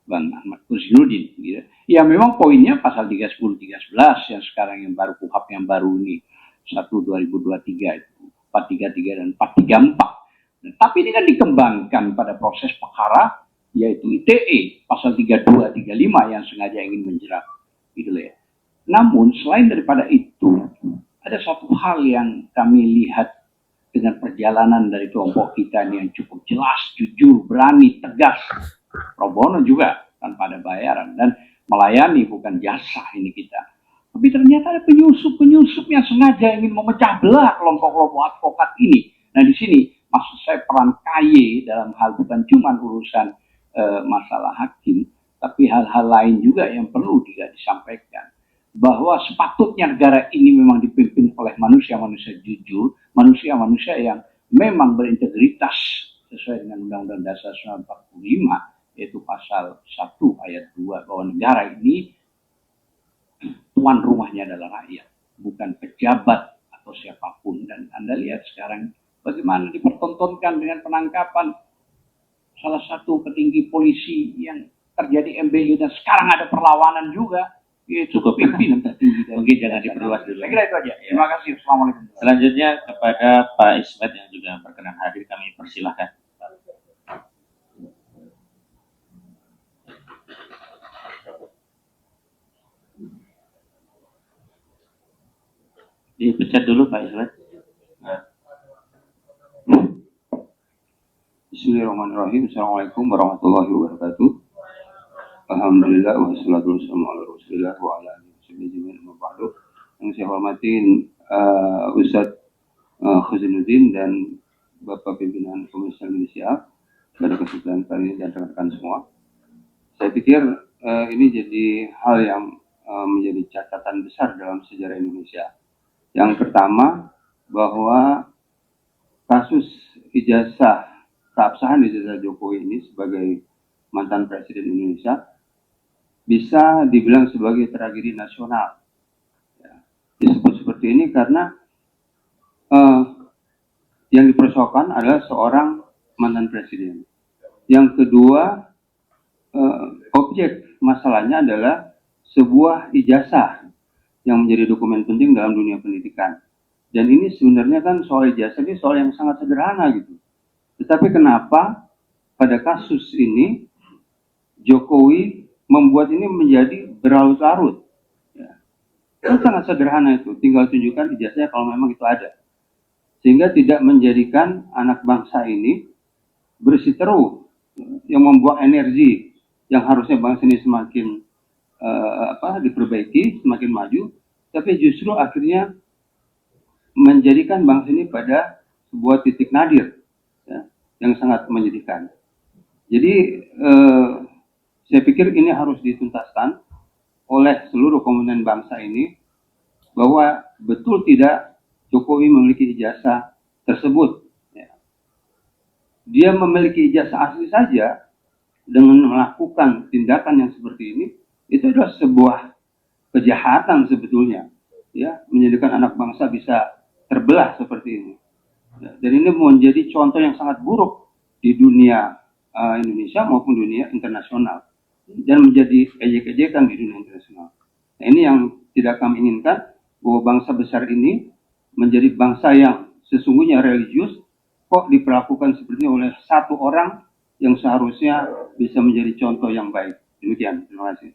Bang Ahmad Kusnudin. Gitu. Ya memang poinnya pasal 310, 311 yang sekarang yang baru KUHP yang baru ini 1/2023 itu 433 dan 434. Tapi ini kan dikembangkan pada proses perkara yaitu ITE pasal 32, 35 yang sengaja ingin menjerat gitu ya. Namun selain daripada itu ada satu hal yang kami lihat dengan perjalanan dari kelompok kita ini yang cukup jelas, jujur, berani, tegas, pro bono juga tanpa ada bayaran dan melayani bukan jasa ini kita. Tapi ternyata ada penyusup-penyusup yang sengaja ingin memecah belah kelompok-kelompok advokat ini. Nah di sini maksud saya peran KY dalam hal bukan cuma urusan masalah hakim, tapi hal-hal lain juga yang perlu juga disampaikan. Bahwa sepatutnya negara ini memang dipimpin oleh manusia-manusia jujur, manusia-manusia yang memang berintegritas sesuai dengan Undang-Undang Dasar 1945, yaitu pasal 1 ayat 2, bahwa negara ini tuan rumahnya adalah rakyat, bukan pejabat atau siapapun. Dan Anda lihat sekarang bagaimana dipertontonkan dengan penangkapan salah satu petinggi polisi yang terjadi MBU dan sekarang ada perlawanan juga. Itu pimpinan tertinggi. Mungkin jangan diperluas dulu. Saya kira itu aja. Terima kasih. Assalamualaikum. Selanjutnya kepada Pak Ismet yang juga berkenan hadir, kami persilahkan. Dipecat dulu Pak Ismet. Nah. Bismillahirrahmanirrahim. Assalamualaikum warahmatullahi wabarakatuh. Alhamdulillah wassalatu wassalamu ala Rasulillah wa ala alihi wasallam. Yang saya hormatin Ustadz Khuzainuddin dan Bapak Pimpinan Komisi Indonesia pada kesempatan kali ini dan rekan-rekan semua. Saya pikir ini jadi hal yang menjadi catatan besar dalam sejarah Indonesia. Yang pertama, bahwa kasus keabsahan ijazah Jokowi ini sebagai mantan Presiden Indonesia bisa dibilang sebagai tragedi nasional. Ya, disebut seperti ini karena yang dipersoalkan adalah seorang mantan presiden. Yang kedua, objek masalahnya adalah sebuah ijazah yang menjadi dokumen penting dalam dunia pendidikan. Dan ini sebenarnya kan soal ijazah ini soal yang sangat sederhana gitu. Tetapi kenapa pada kasus ini Jokowi membuat ini menjadi berlarut-larut? Ya. Itu sangat sederhana itu, tinggal tunjukkan ijazahnya kalau memang itu ada. Sehingga tidak menjadikan anak bangsa ini bersiteru yang membuat energi yang harusnya bangsa ini semakin diperbaiki, semakin maju, tapi justru akhirnya menjadikan bangsa ini pada sebuah titik nadir ya, yang sangat menyedihkan. Jadi saya pikir ini harus dituntaskan oleh seluruh komponen bangsa ini bahwa betul tidak Jokowi memiliki ijazah tersebut. Ya. Dia memiliki ijazah asli saja dengan melakukan tindakan yang seperti ini, itu adalah sebuah kejahatan sebetulnya. Ya, menjadikan anak bangsa bisa terbelah seperti ini. Ya, dan ini menjadi contoh yang sangat buruk di dunia Indonesia maupun dunia internasional. Dan menjadi ejek-ejekan di dunia internasional. Nah, ini yang tidak kami inginkan, bahwa bangsa besar ini menjadi bangsa yang sesungguhnya religius, kok diperlakukan seperti oleh satu orang yang seharusnya bisa menjadi contoh yang baik. Demikian, terima kasih.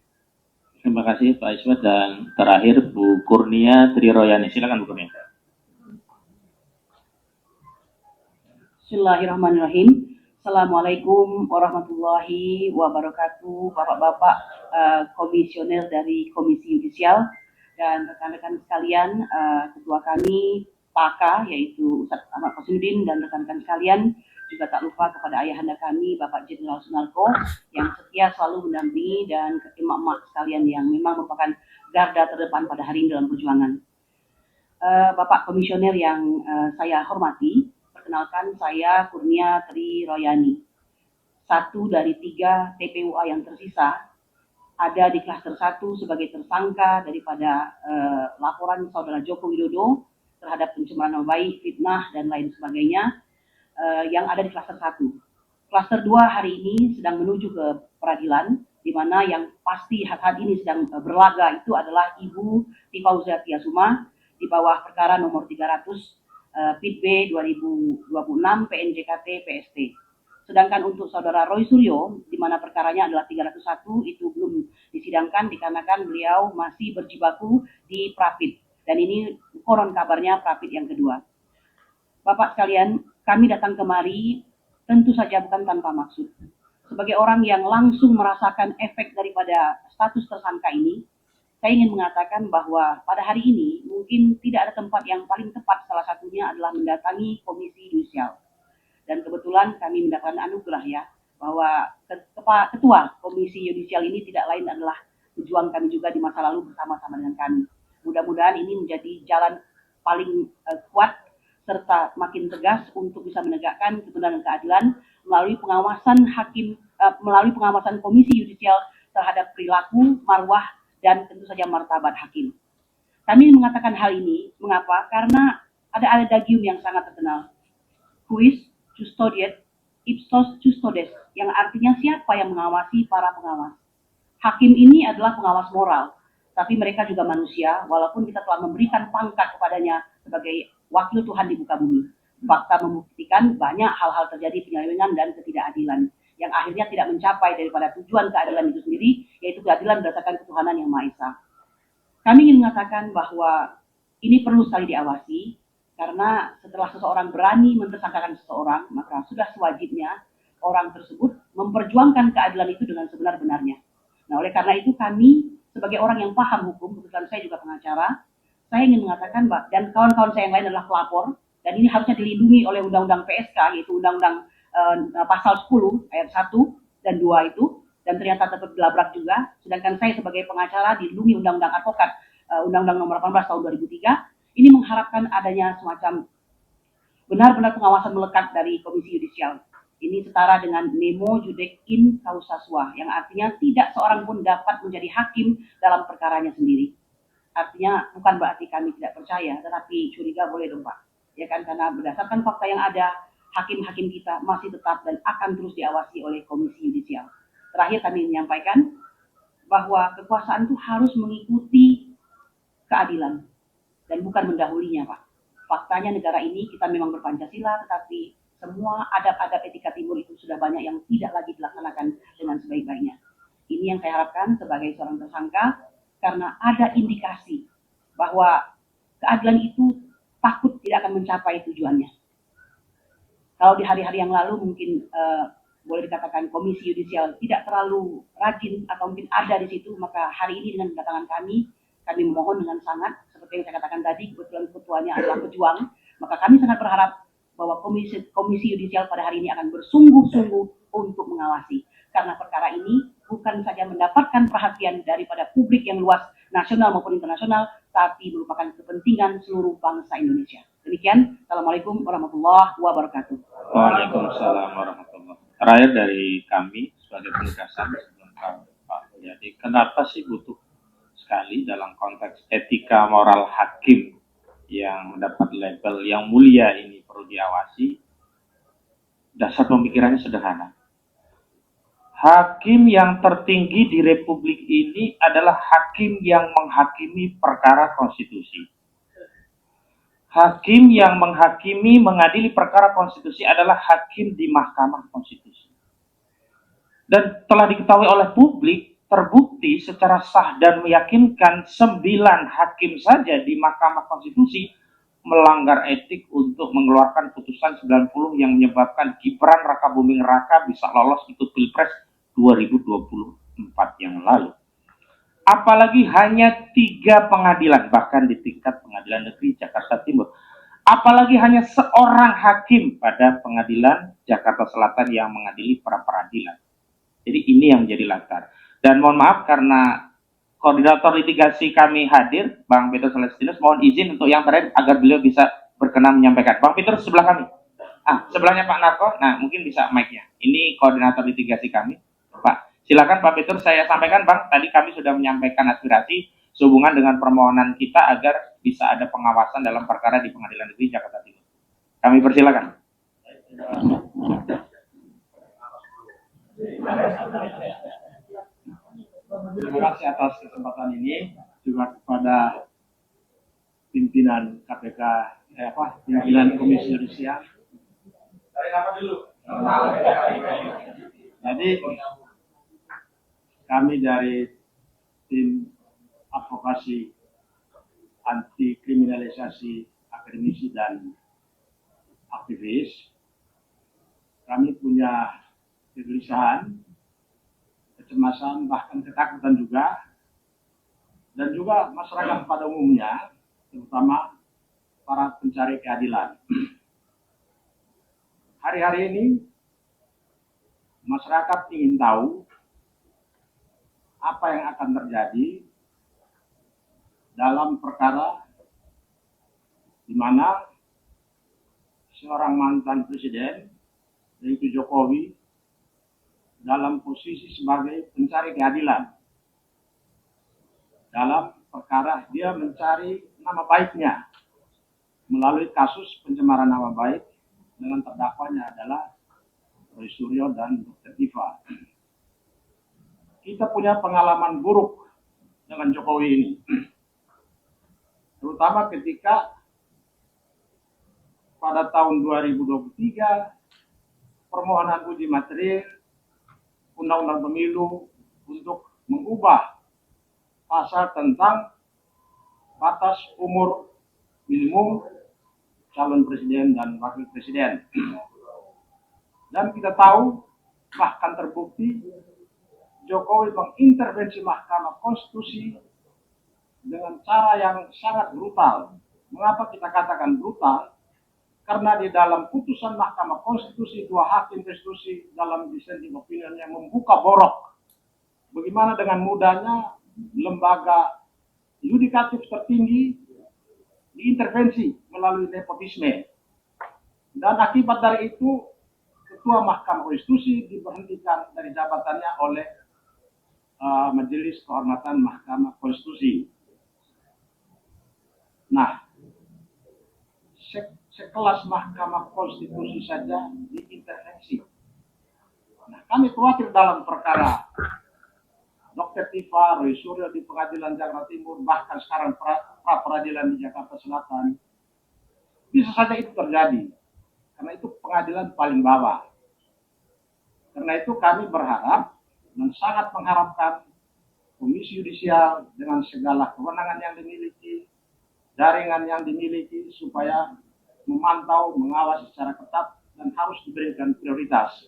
Terima kasih Pak Ismet, dan terakhir Bu Kurnia Triroyani. Silakan Bu Kurnia. Bismillahirrahmanirrahim. Assalamualaikum warahmatullahi wabarakatuh, Bapak-Bapak komisioner dari Komisi Yudisial dan rekan-rekan sekalian, ketua kami PAKA yaitu Ustadz Ahmad Kusnudin dan rekan-rekan sekalian, juga tak lupa kepada ayahanda kami Bapak Jenderal Sunarko yang setia selalu mendampingi, dan emak-emak sekalian yang memang merupakan garda terdepan pada hari ini dalam perjuangan. Bapak komisioner yang saya hormati, Perkenalkan, saya Kurnia Tri Royani. Satu dari 3 TPUA yang tersisa ada di klaster 1 sebagai tersangka daripada laporan Saudara Joko Widodo terhadap pencemaran nama baik, fitnah, dan lain sebagainya yang ada di klaster 1. Klaster 2 hari ini sedang menuju ke peradilan, di mana yang pasti saat ini sedang berlaga itu adalah Ibu Tifauzia Tiasuma di bawah perkara nomor 300 PIT B 2026 PNJKT PST. Sedangkan untuk saudara Roy Suryo, di mana perkaranya adalah 301, itu belum disidangkan dikarenakan beliau masih berjibaku di Prapit. Dan ini konon kabarnya Prapit yang kedua. Bapak sekalian, kami datang kemari tentu saja bukan tanpa maksud. Sebagai orang yang langsung merasakan efek daripada status tersangka ini, saya ingin mengatakan bahwa pada hari ini mungkin tidak ada tempat yang paling tepat, salah satunya adalah mendatangi Komisi Yudisial. Dan kebetulan kami mendapatkan anugerah ya, bahwa Ketua Komisi Yudisial ini tidak lain adalah pejuang kami juga di masa lalu bersama-sama dengan kami. Mudah-mudahan ini menjadi jalan paling kuat serta makin tegas untuk bisa menegakkan kebenaran dan keadilan melalui pengawasan hakim, melalui pengawasan Komisi Yudisial terhadap perilaku, marwah, dan tentu saja martabat hakim. Kami mengatakan hal ini, mengapa? Karena ada adagium yang sangat terkenal. Quis custodiet ipsos custodes, yang artinya siapa yang mengawasi para pengawas. Hakim ini adalah pengawas moral, tapi mereka juga manusia, walaupun kita telah memberikan pangkat kepadanya sebagai wakil Tuhan di muka bumi. Fakta membuktikan banyak hal-hal terjadi penyelewengan dan ketidakadilan, yang akhirnya tidak mencapai daripada tujuan keadilan itu sendiri, yaitu keadilan berdasarkan ketuhanan yang Maha Esa. Kami ingin mengatakan bahwa ini perlu sekali diawasi, karena setelah seseorang berani mentersangkakan seseorang, maka sudah sewajibnya orang tersebut memperjuangkan keadilan itu dengan sebenar-benarnya. Nah, oleh karena itu kami sebagai orang yang paham hukum, kebetulan saya juga pengacara, saya ingin mengatakan, dan kawan-kawan saya yang lain adalah pelapor, dan ini harusnya dilindungi oleh Undang-Undang PSK, yaitu Undang-Undang pasal 10 ayat 1 dan 2 itu, dan ternyata tetap dilabrak juga. Sedangkan saya sebagai pengacara dilindungi Undang-Undang Advokat, Undang-Undang nomor 18 tahun 2003, ini mengharapkan adanya semacam benar-benar pengawasan melekat dari Komisi Yudisial. Ini setara dengan nemo judec in causa sua, yang artinya tidak seorang pun dapat menjadi hakim dalam perkaranya sendiri. Artinya bukan berarti kami tidak percaya, tetapi curiga boleh dong Pak. Ya kan, karena berdasarkan fakta yang ada, hakim-hakim kita masih tetap dan akan terus diawasi oleh Komisi Yudisial. Terakhir kami menyampaikan bahwa kekuasaan itu harus mengikuti keadilan dan bukan mendahulinya Pak. Faktanya negara ini kita memang berpancasila, tetapi semua adab-adab etika timur itu sudah banyak yang tidak lagi dilaksanakan dengan sebaik-baiknya. Ini yang saya harapkan sebagai seorang tersangka, karena ada indikasi bahwa keadilan itu takut tidak akan mencapai tujuannya. Kalau di hari-hari yang lalu mungkin boleh dikatakan Komisi Yudisial tidak terlalu rajin atau mungkin ada di situ, maka hari ini dengan kedatangan kami memohon dengan sangat, seperti yang saya katakan tadi, kebetulan ketuanya adalah pejuang, maka kami sangat berharap bahwa Komisi Yudisial pada hari ini akan bersungguh-sungguh untuk mengawasi. Karena perkara ini bukan saja mendapatkan perhatian daripada publik yang luas, nasional maupun internasional, tapi merupakan kepentingan seluruh bangsa Indonesia. Demikian, Assalamualaikum warahmatullahi wabarakatuh. Waalaikumsalam warahmatullahi wabarakatuh. Terakhir dari kami sebagai penegasan sebelum Pak jadi kenapa sih butuh sekali dalam konteks etika moral hakim yang mendapat label yang mulia ini perlu diawasi? Dasar pemikirannya sederhana. Hakim yang tertinggi di Republik ini adalah hakim yang menghakimi perkara konstitusi. Hakim yang menghakimi, mengadili perkara konstitusi adalah hakim di Mahkamah Konstitusi. Dan telah diketahui oleh publik, terbukti secara sah dan meyakinkan 9 hakim saja di Mahkamah Konstitusi melanggar etik untuk mengeluarkan putusan 90 yang menyebabkan Gibran Rakabuming Raka bisa lolos ikut Pilpres 2024 yang lalu. Apalagi hanya 3 pengadilan, bahkan di tingkat pengadilan negeri Jakarta Timur. Apalagi hanya seorang hakim pada pengadilan Jakarta Selatan yang mengadili para peradilan. Jadi ini yang menjadi latar. Dan mohon maaf karena koordinator litigasi kami hadir, Bang Petrus Celestinus, mohon izin untuk yang terakhir agar beliau bisa berkenan menyampaikan. Bang Petrus sebelah kami. Sebelahnya Pak Narko, nah mungkin bisa mic-nya. Ini koordinator litigasi kami. Pak, silakan Pak Petur, saya sampaikan Bang, tadi kami sudah menyampaikan aspirasi sehubungan dengan permohonan kita agar bisa ada pengawasan dalam perkara di Pengadilan Negeri Jakarta Timur. Kami persilakan. Terima kasih atas kesempatan ini, juga kepada pimpinan KPK, pimpinan Komisi Yudisial. Jadi kami dari tim advokasi anti kriminalisasi akademisi dan aktivis, kami punya kegelisahan, kecemasan, bahkan ketakutan juga, dan juga masyarakat pada umumnya, terutama para pencari keadilan. Hari-hari ini masyarakat ingin tahu apa yang akan terjadi dalam perkara di mana seorang mantan presiden, yaitu Jokowi, dalam posisi sebagai pencari keadilan. Dalam perkara dia mencari nama baiknya melalui kasus pencemaran nama baik dengan terdakwanya adalah Roy Suryo dan Dr. Diva. Kita punya pengalaman buruk dengan Jokowi ini, terutama ketika pada tahun 2023 permohonan uji materi Undang-Undang Pemilu untuk mengubah pasal tentang batas umur minimum calon presiden dan wakil presiden. Dan kita tahu, bahkan terbukti, Jokowi mengintervensi Mahkamah Konstitusi dengan cara yang sangat brutal. Mengapa kita katakan brutal? Karena di dalam putusan Mahkamah Konstitusi, dua hakim konstitusi dalam dissenting opinion yang membuka borok bagaimana dengan mudahnya lembaga yudikatif tertinggi diintervensi melalui nepotisme. Dan akibat dari itu, Ketua Mahkamah Konstitusi diberhentikan dari jabatannya oleh Majelis Kehormatan Mahkamah Konstitusi. Nah, sekelas Mahkamah Konstitusi saja diintervensi. Nah, kami khawatir dalam perkara Dr. Diva, Roy Suryo di Pengadilan Jakarta Timur, bahkan sekarang pra-peradilan di Jakarta Selatan, bisa saja itu terjadi. Karena itu pengadilan paling bawah. Karena itu kami berharap dan sangat mengharapkan Komisi Yudisial dengan segala kewenangan yang dimiliki, jaringan yang dimiliki, supaya memantau, mengawasi secara ketat, dan harus diberikan prioritas.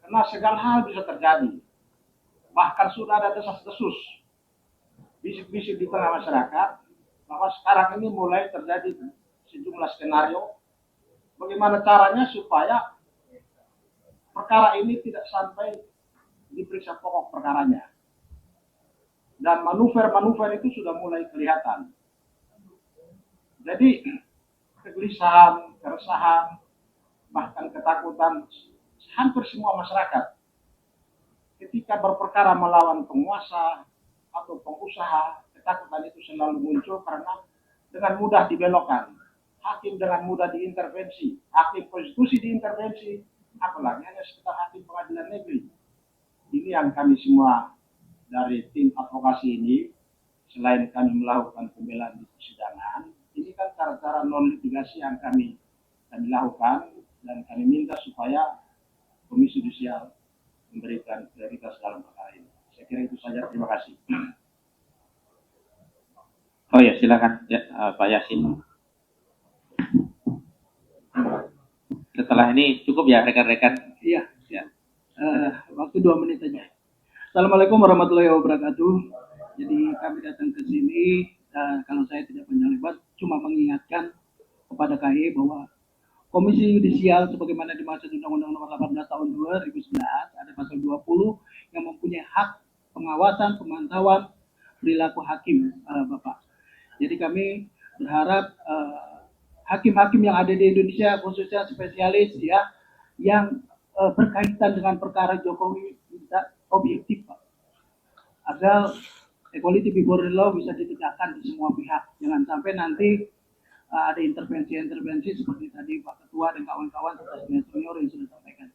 Karena segala hal bisa terjadi. Bahkan sudah ada desas-desus, bisik-bisik di tengah masyarakat, bahwa sekarang ini mulai terjadi sejumlah skenario, bagaimana caranya supaya perkara ini tidak sampai diperiksa pokok perkaranya. Dan manuver-manuver itu sudah mulai kelihatan. Jadi, kegelisahan, keresahan, bahkan ketakutan hampir semua masyarakat ketika berperkara melawan penguasa atau pengusaha, ketakutan itu selalu muncul karena dengan mudah dibelokkan. Hakim dengan mudah diintervensi, hakim konstitusi diintervensi, apalagi hanya sekitar hakim pengadilan negeri. Ini yang kami semua dari tim advokasi ini, selain kami melakukan pembelaan di persidangan, ini kan cara-cara non-litigasi yang kami lakukan, dan kami minta supaya Komisi Yudisial memberikan prioritas dalam perkara ini. Saya kira itu saja, terima kasih. Oh ya, silakan ya, Pak Yasin. Setelah ini cukup ya rekan-rekan. Iya. Ya. Waktu 2 menit saja. Assalamualaikum warahmatullahi wabarakatuh. Jadi kami datang ke sini, kalau saya tidak panjang lebar, cuma mengingatkan kepada KAI bahwa Komisi Yudisial sebagaimana dimaksud Undang-Undang Nomor 18 Tahun 2011 ada pasal 20 yang mempunyai hak pengawasan, pemantauan perilaku hakim, Bapak. Jadi kami berharap hakim-hakim yang ada di Indonesia, khususnya spesialis ya, yang berkaitan dengan perkara Jokowi bisa objektif, Pak. Agar equality before the law bisa ditegakkan di semua pihak. Jangan sampai nanti ada intervensi-intervensi seperti tadi Pak Ketua dan kawan-kawan serta senior yang sudah sampaikan.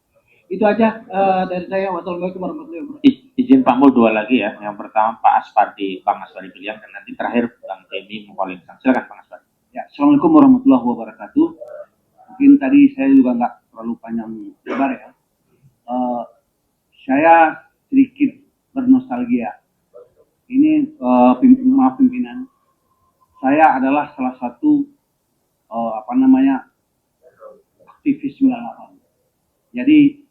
Itu aja dari saya. Wassalamualaikum warahmatullahi wabarakatuh. Izin Pak Mul dua lagi ya. Yang pertama Pak Aspardi, Bang Aspardi Pilihan, dan nanti terakhir Bang Temi Mukholinsang. Silakan Bang Aspardi. Ya, Assalamualaikum warahmatullahi wabarakatuh. Mungkin tadi saya juga nggak terlalu panjang lebar ya. Saya sedikit bernostalgia. Ini maaf pimpinan, saya adalah salah satu aktivis 98. Jadi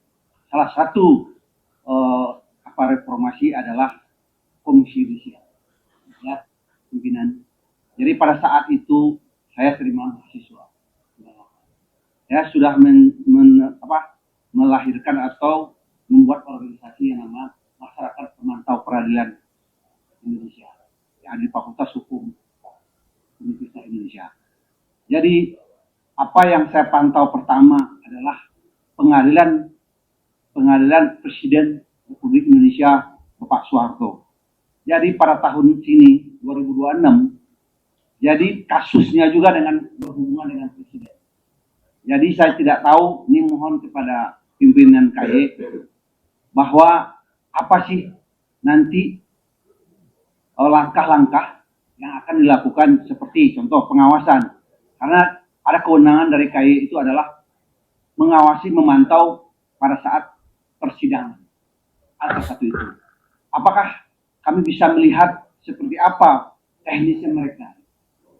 salah satu reformasi adalah komisi yudisial, ya pimpinan. Jadi pada saat itu saya terima mahasiswa. Saya sudah melahirkan atau membuat organisasi yang nama Masyarakat Pemantau Peradilan Indonesia, yang di Fakultas Hukum Universitas Indonesia. Jadi apa yang saya pantau pertama adalah pengadilan Presiden Republik Indonesia Bapak Soeharto. Jadi pada tahun sini 2026, jadi kasusnya juga berhubungan dengan Presiden. Jadi saya tidak tahu, ini mohon kepada pimpinan KY bahwa apa sih nanti langkah-langkah yang akan dilakukan, seperti contoh pengawasan. Karena ada kewenangan dari KY itu adalah mengawasi, memantau pada saat persidangan. Ada satu itu. Apakah kami bisa melihat seperti apa teknisnya mereka,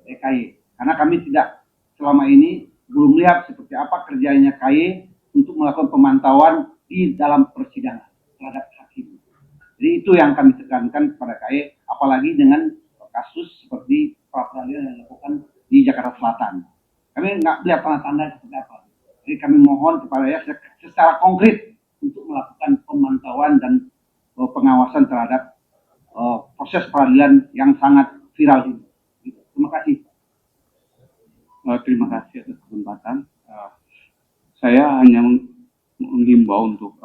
KY? Karena kami tidak selama ini belum melihat seperti apa kerjanya KY untuk melakukan pemantauan di dalam persidangan terhadap hakim. Jadi itu yang kami tekankan kepada KY, apalagi dengan kasus seperti pra-peradilan yang dilakukan di Jakarta Selatan. Kami nggak melihat tanda-tanda seperti apa. Jadi kami mohon kepada ya secara konkret untuk melakukan pemantauan dan pengawasan terhadap proses peradilan yang sangat viral ini. Terima kasih. Terima kasih atas kesempatan. Saya hanya menghimbau untuk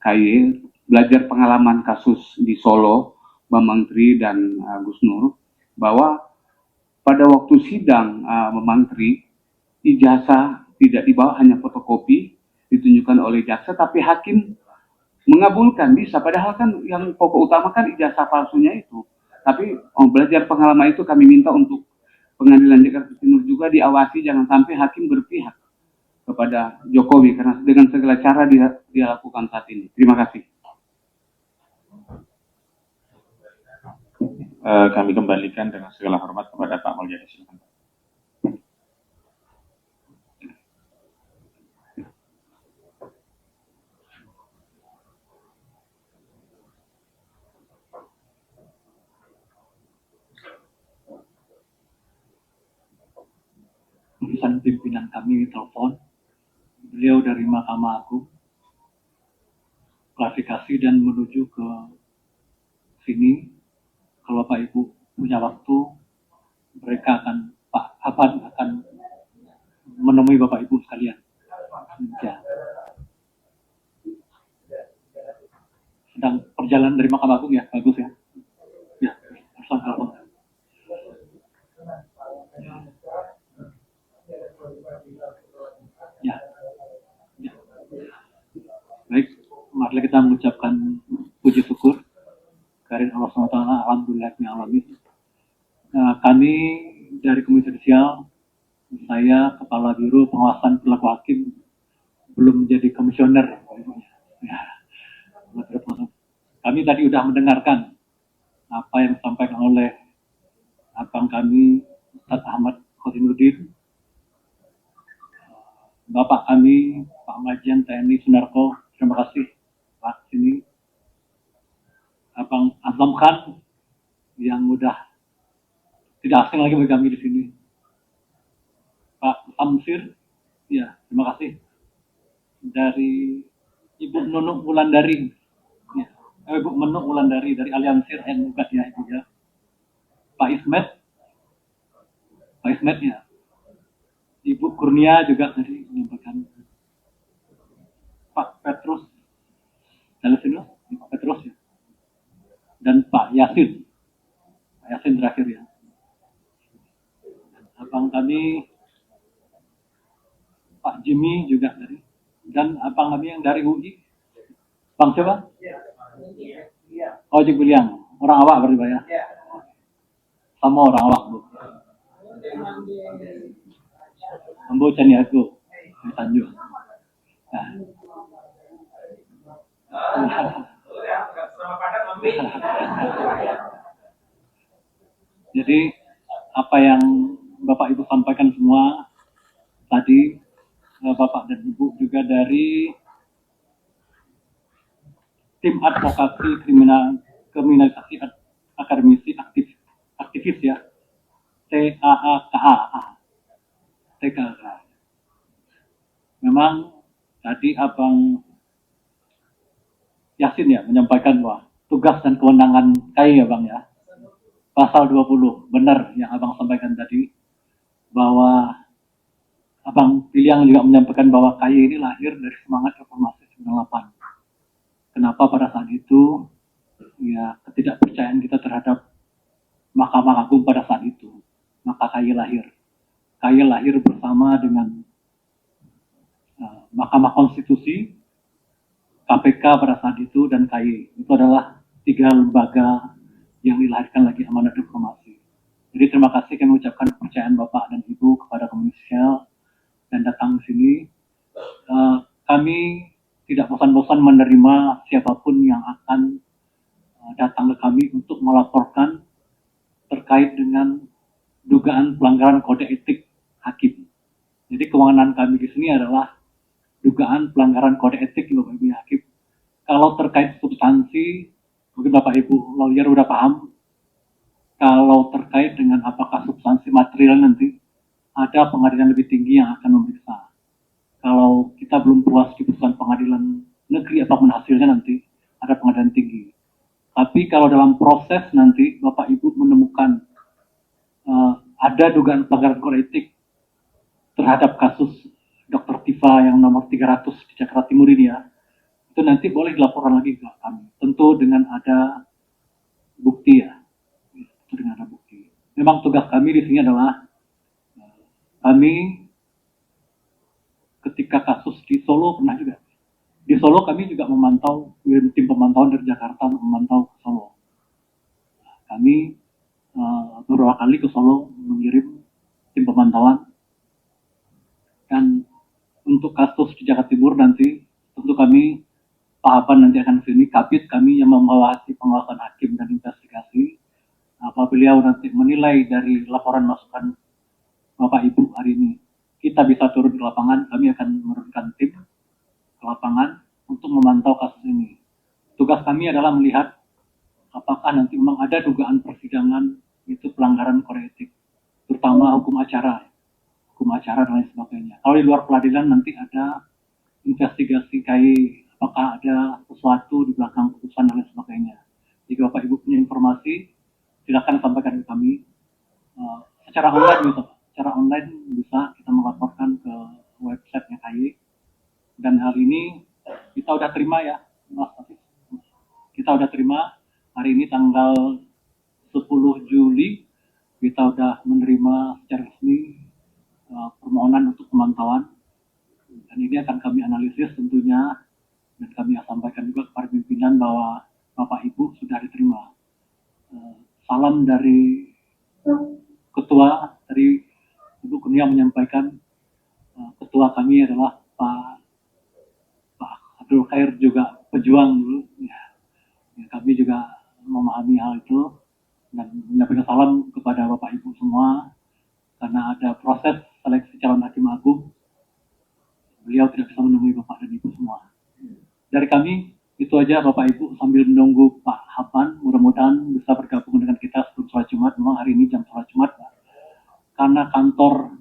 KY belajar pengalaman kasus di Solo, Bambang Tri dan Gus Nur, bahwa pada waktu sidang Bambang Tri, ijazah tidak dibawa, hanya fotokopi ditunjukkan oleh jaksa, tapi hakim mengabulkan, bisa. Padahal kan yang pokok utama kan ijazah palsunya itu. Tapi belajar pengalaman itu kami minta untuk Pengadilan Jakarta Timur juga diawasi, jangan sampai hakim berpihak kepada Jokowi karena dengan segala cara dia lakukan saat ini. Terima kasih. Kami kembalikan dengan segala hormat kepada Pak Mulyadi. Silakan. Utusan pimpinan kami telepon, beliau dari Mahkamah Agung, klarifikasi dan menuju ke sini. Kalau Bapak Ibu punya waktu, mereka Pak Haban akan menemui Bapak Ibu sekalian. Ya. Sedang perjalanan dari Mahkamah Agung ya, bagus ya. Ya, telepon. Ya. Baik, marilah kita mengucapkan puji syukur kehadirat Allah SWT. Alhamdulillahirrahmanirrahim. Kami dari Komisi Yudisial, saya Kepala Biro Pengawasan Perilaku Hakim, belum menjadi komisioner. Ya. Kami tadi sudah mendengarkan apa yang disampaikan oleh abang kami Ustadz Ahmad Khosinuddin, Bapak kami Pak Majen TNI Sunarko. Terima kasih Pak sini. Abang Azam Khan yang udah tidak asing lagi bagi kami di sini. Pak Samsir, ya terima kasih. Dari Ibu Nunuk Wulandari, ya, Ibu Menuk Wulandari dari Aliansir NU ya Ibu ya. Pak Ismet ya. Kurnia juga tadi menyampaikan, Pak Petrus Dalesinos, Pak Petrus ya, dan Pak Yasin terakhir ya. Abang kami Pak Jimmy juga tadi, dan abang kami yang dari UI, Bang siapa? Ojek Biliang, orang awak berarti Pak ya? Sama orang awak Bu. Ambo Caniago, di Tanjung. Nah. Jadi apa yang Bapak Ibu sampaikan semua tadi, Bapak dan Ibu juga dari tim advokasi kriminalisasi akademisi aktivis ya, TKA. Memang tadi Abang Yasin ya menyampaikan bahwa tugas dan kewenangan KAI ya Bang ya. Pasal 20, benar yang Abang sampaikan tadi, bahwa Abang Piliang juga menyampaikan bahwa KAI ini lahir dari semangat reformasi 98. Kenapa pada saat itu ya ketidakpercayaan kita terhadap Mahkamah Agung pada saat itu, maka KAI lahir. KAI lahir bersama dengan Mahkamah Konstitusi, KPK pada saat itu, dan KAI. Itu adalah 3 lembaga yang dilahirkan lagi amanat reformasi. Jadi terima kasih kami ucapkan kepercayaan Bapak dan Ibu kepada Komisi Judisial dan datang ke sini. Kami tidak bosan-bosan menerima siapapun yang akan datang ke kami untuk melaporkan terkait dengan dugaan pelanggaran kode etik hakim. Jadi kewenangan kami di sini adalah dugaan pelanggaran kode etik Bapak Ibu hakim. Kalau terkait substansi, mungkin Bapak Ibu lawyer udah paham. Kalau terkait dengan apakah substansi material nanti, ada pengadilan lebih tinggi yang akan memeriksa. Kalau kita belum puas di putusan pengadilan negeri apapun hasilnya nanti, ada pengadilan tinggi. Tapi kalau dalam proses nanti Bapak Ibu menemukan ada dugaan pelanggaran kode etik terhadap kasus Dr. Tifa yang nomor 300 di Jakarta Timur ini ya, itu nanti boleh dilaporkan lagi ke kami. Tentu dengan ada bukti ya. Tentu dengan ada bukti. Memang tugas kami di sini adalah kami ketika kasus di Solo pernah juga. Di Solo kami juga memantau, tim pemantauan dari Jakarta memantau ke Solo. Kami beberapa kali ke Solo mengirim tim pemantauan. Dan untuk kasus di Jakarta Timur nanti, tentu kami tahapan nanti akan sini, kabit kami yang mengawasi pengawasan hakim dan investigasi. Apabila nanti menilai dari laporan masukan Bapak Ibu hari ini, kita bisa turun di lapangan, kami akan menurunkan tim ke lapangan untuk memantau kasus ini. Tugas kami adalah melihat apakah nanti memang ada dugaan persidangan itu pelanggaran kode etik, terutama hukum acara dan lain sebagainya. Kalau di luar peradilan nanti ada investigasi KAI, apakah ada sesuatu di belakang putusan dan lain sebagainya. Jika Bapak Ibu punya informasi, silakan sampaikan ke kami. Secara online bisa kita melaporkan ke websitenya KAI. Dan hari ini kita udah terima ya, Mas Hafiz. Kita udah terima hari ini tanggal 10 Juli kita udah menerima secara resmi permohonan untuk pemantauan. Dan ini akan kami analisis tentunya, dan kami sampaikan juga kepada pimpinan bahwa Bapak Ibu sudah diterima. Salam dari Ketua, dari Ibu Kurnia menyampaikan Ketua kami adalah Pak Abdul Khair, juga pejuang dulu. Ya, kami juga memahami hal itu dan menyampaikan salam kepada Bapak Ibu semua, karena ada proses seleksi calon hakim agung. Beliau tidak bisa menemui Bapak dan Ibu semua. Dari kami, itu aja Bapak Ibu, sambil menunggu Pak Hapan, mudah-mudahan bisa bergabung dengan kita sebelum sholat Jumat. Memang hari ini jam sholat Jumat, Pak. Karena kantor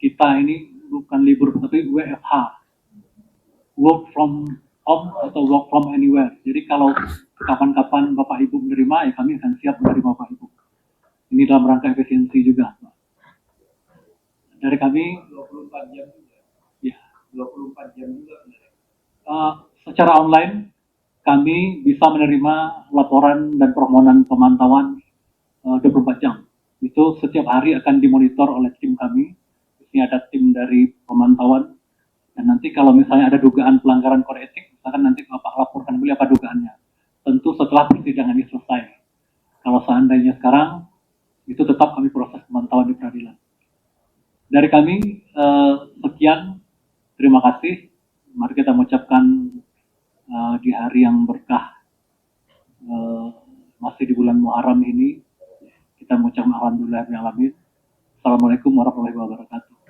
kita ini bukan libur, tapi WFH. Work from home atau work from anywhere. Jadi kalau kapan-kapan Bapak Ibu menerima, ya kami akan siap menerima Bapak Ibu. Ini dalam rangka efisiensi juga, Pak. Dari kami, 24 jam juga. Ya. 24 jam juga. Secara online kami bisa menerima laporan dan permohonan pemantauan 24 jam. Itu setiap hari akan dimonitor oleh tim kami. Ini ada tim dari pemantauan. Dan nanti kalau misalnya ada dugaan pelanggaran kode etik, misalkan nanti Bapak laporkan beliau apa dugaannya. Tentu setelah persidangan ini selesai. Kalau seandainya sekarang, itu tetap kami proses pemantauan di peradilan. Dari kami, sekian. Terima kasih. Mari kita mengucapkan di hari yang berkah, masih di bulan Muharram ini, kita mengucapkan alhamdulillah. Assalamualaikum warahmatullahi wabarakatuh.